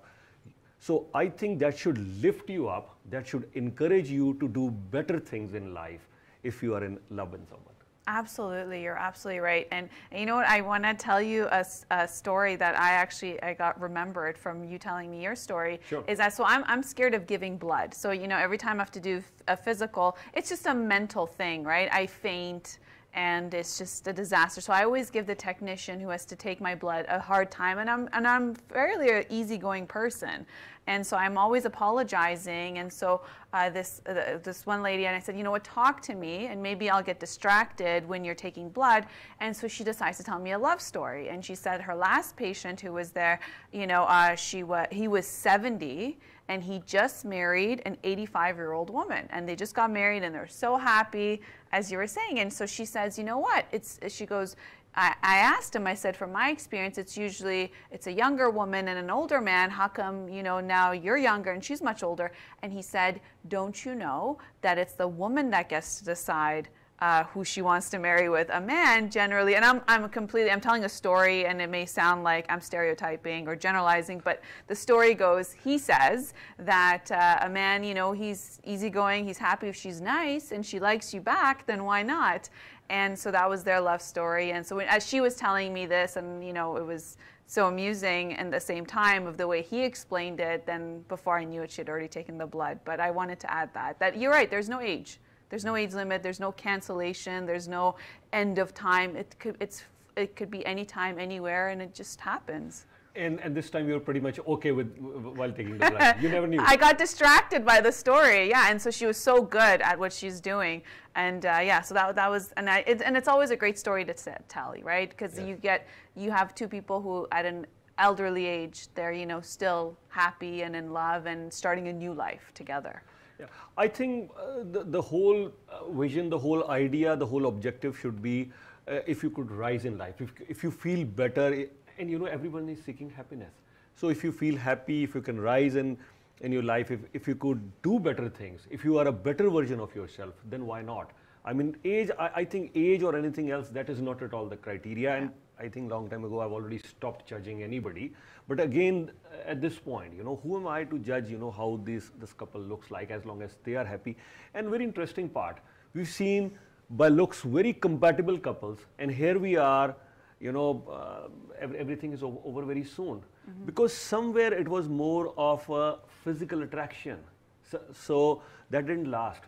So I think that should lift you up. That should encourage you to do better things in life if you are in love with someone. Absolutely, you're absolutely right. And you know what, I want to tell you a story that I got remembered from you telling me your story. Sure. Is that, so I'm scared of giving blood. So, you know, every time I have to do a physical, it's just a mental thing, right? I faint, and it's just a disaster. So I always give the technician who has to take my blood a hard time, and I'm fairly an easygoing person, and so I'm always apologizing. And so this one lady, and I said, you know what, talk to me, and maybe I'll get distracted when you're taking blood. And so she decides to tell me a love story, and she said her last patient who was there, you know, he was 70. And he just married an 85-year-old woman, and they just got married, and they're so happy, as you were saying. And so she says, you know what? She goes, I asked him. I said, from my experience, it's a younger woman and an older man. How come, you know, now you're younger and she's much older? And he said, don't you know that it's the woman that gets to decide who she wants to marry with? A man generally, and I'm telling a story, and it may sound like I'm stereotyping or generalizing, but the story goes, he says that a man, you know, he's easygoing, he's happy if she's nice and she likes you back, then why not? And so that was their love story. And so as she was telling me this, and you know, it was so amusing, and at the same time of the way he explained it, then before I knew it, she had already taken the blood. But I wanted to add that you're right, there's no age. There's no age limit, there's no cancellation, there's no end of time. It could be any time, anywhere, and it just happens. And this time you're pretty much okay with while taking the blood. You never knew. I got distracted by the story, yeah, and so she was so good at what she's doing, and yeah, so that was, and it's always a great story to tell, right? Because you have two people who at an elderly age, they're, you know, still happy and in love and starting a new life together. Yeah, I think the whole vision, the whole idea, the whole objective should be if you could rise in life, if you feel better, and you know, everyone is seeking happiness. So if you feel happy, if you can rise in your life, if you could do better things, if you are a better version of yourself, then why not? I mean, age, I think age or anything else, that is not at all the criteria. And I think long time ago, I've already stopped judging anybody. But again, at this point, you know, who am I to judge, you know, how this couple looks like, as long as they are happy? And very interesting part, we've seen by looks very compatible couples, and here we are, you know, everything is over very soon. Because somewhere it was more of a physical attraction. So that didn't last.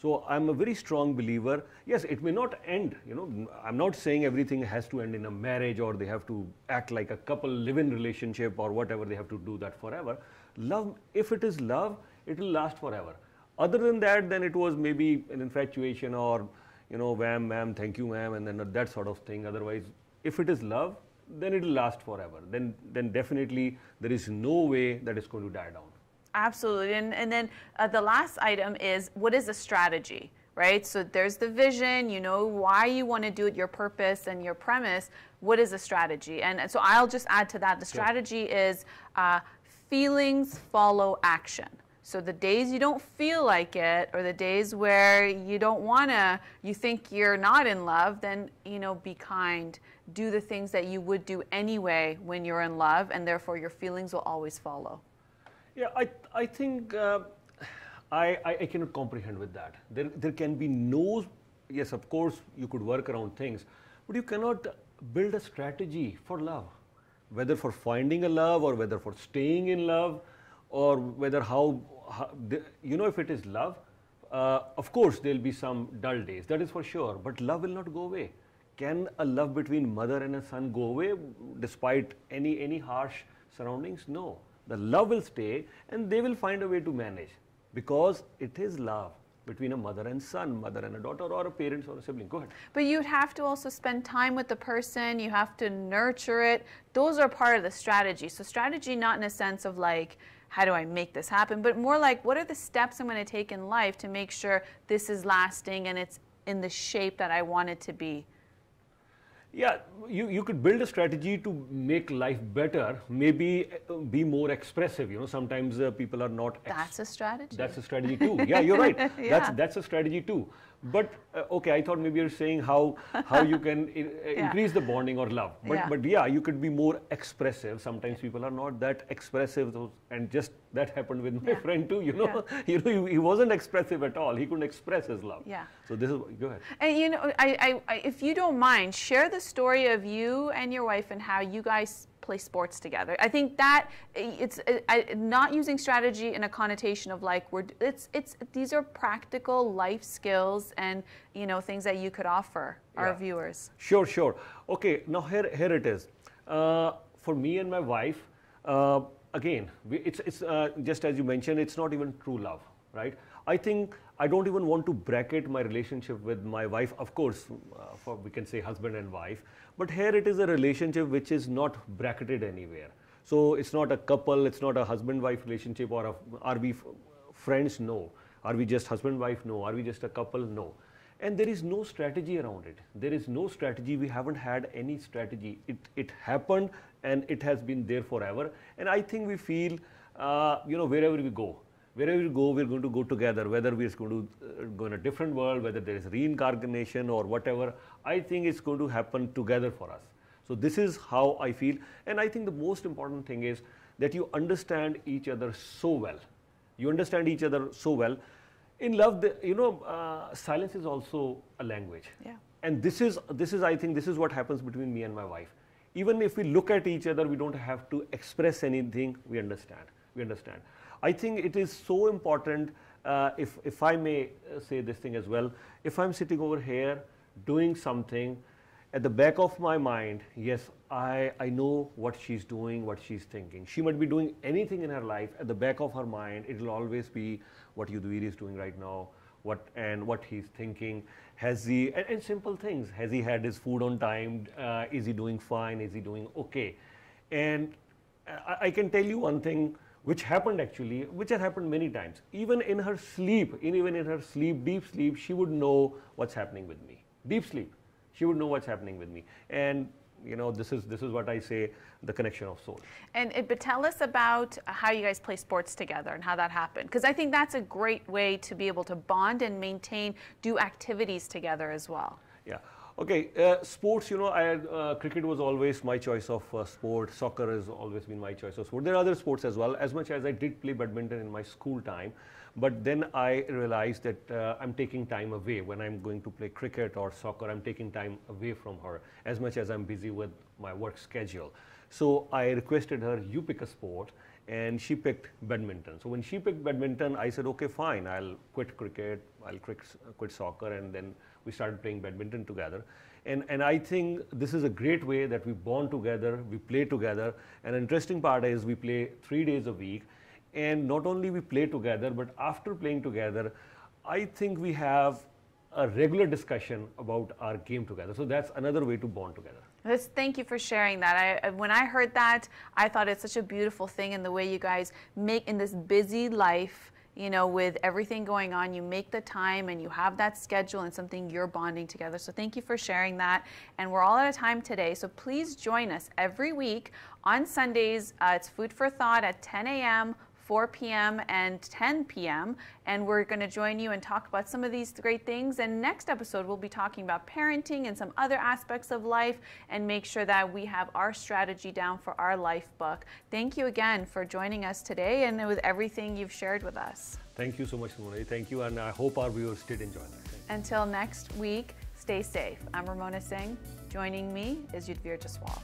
So I'm a very strong believer. Yes, it may not end, you know, I'm not saying everything has to end in a marriage, or they have to act like a couple, live-in relationship, or whatever, they have to do that forever. Love, if it is love, it will last forever. Other than that, then it was maybe an infatuation, or, you know, wham, ma'am, thank you, ma'am, and then that sort of thing. Otherwise, if it is love, then it will last forever. Then definitely there is no way that it's going to die down. Absolutely. And then the last item is, what is the strategy, right? So there's the vision, you know why you want to do it, your purpose and your premise. What is the strategy? And so I'll just add to that. The strategy is feelings follow action. So the days you don't feel like it, or the days where you don't want to, you think you're not in love, then, you know, be kind. Do the things that you would do anyway when you're in love, and therefore your feelings will always follow. Yeah, I think I cannot comprehend with that. There can be no, yes, of course, you could work around things, but you cannot build a strategy for love, whether for finding a love, or whether for staying in love, or whether you know, if it is love, of course, there'll be some dull days, that is for sure, but love will not go away. Can a love between mother and a son go away despite any harsh surroundings? No. The love will stay, and they will find a way to manage, because it is love between a mother and son, mother and a daughter, or a parent or a sibling. Go ahead. But you'd have to also spend time with the person. You have to nurture it. Those are part of the strategy. So strategy, not in a sense of like, how do I make this happen, but more like, what are the steps I'm going to take in life to make sure this is lasting and it's in the shape that I want it to be? Yeah, you could build a strategy to make life better, maybe be more expressive. You know, sometimes people are not. That's a strategy. That's a strategy too. Yeah, you're right. Yeah. That's a strategy too. But okay, I thought maybe you're saying how you can increase the bonding or love. But yeah, you could be more expressive. Sometimes people are not that expressive, and just that happened with my friend too. You know, he wasn't expressive at all. He couldn't express his love. Yeah. So this is, go ahead. And you know, I if you don't mind, share the story of you and your wife and how you guys play sports together. I think that it's not using strategy in a connotation of like these are practical life skills and things that you could offer our viewers. Sure. Okay, now here it is. For me and my wife, again, it's just as you mentioned, it's not even true love, right? I think I don't even want to bracket my relationship with my wife. Of course, we can say husband and wife, but here it is a relationship which is not bracketed anywhere. So it's not a couple, it's not a husband-wife relationship, or are we friends? No. Are we just husband-wife? No. Are we just a couple? No. And there is no strategy around it. There is no strategy. We haven't had any strategy. It happened and it has been there forever. And I think we feel, wherever we go, we're going to go together, whether we're going to go in a different world, whether there is reincarnation or whatever. I think it's going to happen together for us. So this is how I feel. And I think the most important thing is that you understand each other so well. You understand each other so well. In love, silence is also a language. Yeah. And this is I think this is what happens between me and my wife. Even if we look at each other, we don't have to express anything. We understand. I think it is so important, if I may say this thing as well, if I'm sitting over here doing something, at the back of my mind, yes, I know what she's doing, what she's thinking. She might be doing anything in her life. At the back of her mind, it will always be what Yudhvir is doing right now, what he's thinking. Has he, and simple things, has he had his food on time? Is he doing fine? Is he doing okay? And I can tell you one thing, which happened actually, which has happened many times. Even in her sleep, deep sleep, she would know what's happening with me. Deep sleep, she would know what's happening with me. And this is what I say, the connection of soul. But tell us about how you guys play sports together and how that happened. Because I think that's a great way to be able to bond and maintain, do activities together as well. Yeah. Okay, sports, cricket was always my choice of sport. Soccer has always been my choice of sport. There are other sports as well, as much as I did play badminton in my school time. But then I realized that I'm taking time away. When I'm going to play cricket or soccer, I'm taking time away from her, as much as I'm busy with my work schedule. So I requested her, you pick a sport, and she picked badminton. So when she picked badminton, I said, okay, fine, I'll quit cricket, I'll quit soccer, and then we started playing badminton together. And I think this is a great way that we bond together, we play together. And an interesting part is we play 3 days a week. And not only we play together, but after playing together, I think we have a regular discussion about our game together. So that's another way to bond together. Thank you for sharing that. When I heard that, I thought it's such a beautiful thing in the way you guys make in this busy life, with everything going on, you make the time and you have that schedule and something you're bonding together. So thank you for sharing that. And we're all out of time today. So please join us every week on Sundays. It's Food for Thought at 10 a.m., 4 p.m. and 10 p.m. And we're going to join you and talk about some of these great things. And next episode, we'll be talking about parenting and some other aspects of life and make sure that we have our strategy down for our life book. Thank you again for joining us today and with everything you've shared with us. Thank you so much, Ramona. Thank you. And I hope our viewers did enjoy that. Until next week, stay safe. I'm Ramona Singh. Joining me is Yudhvir Jaswal.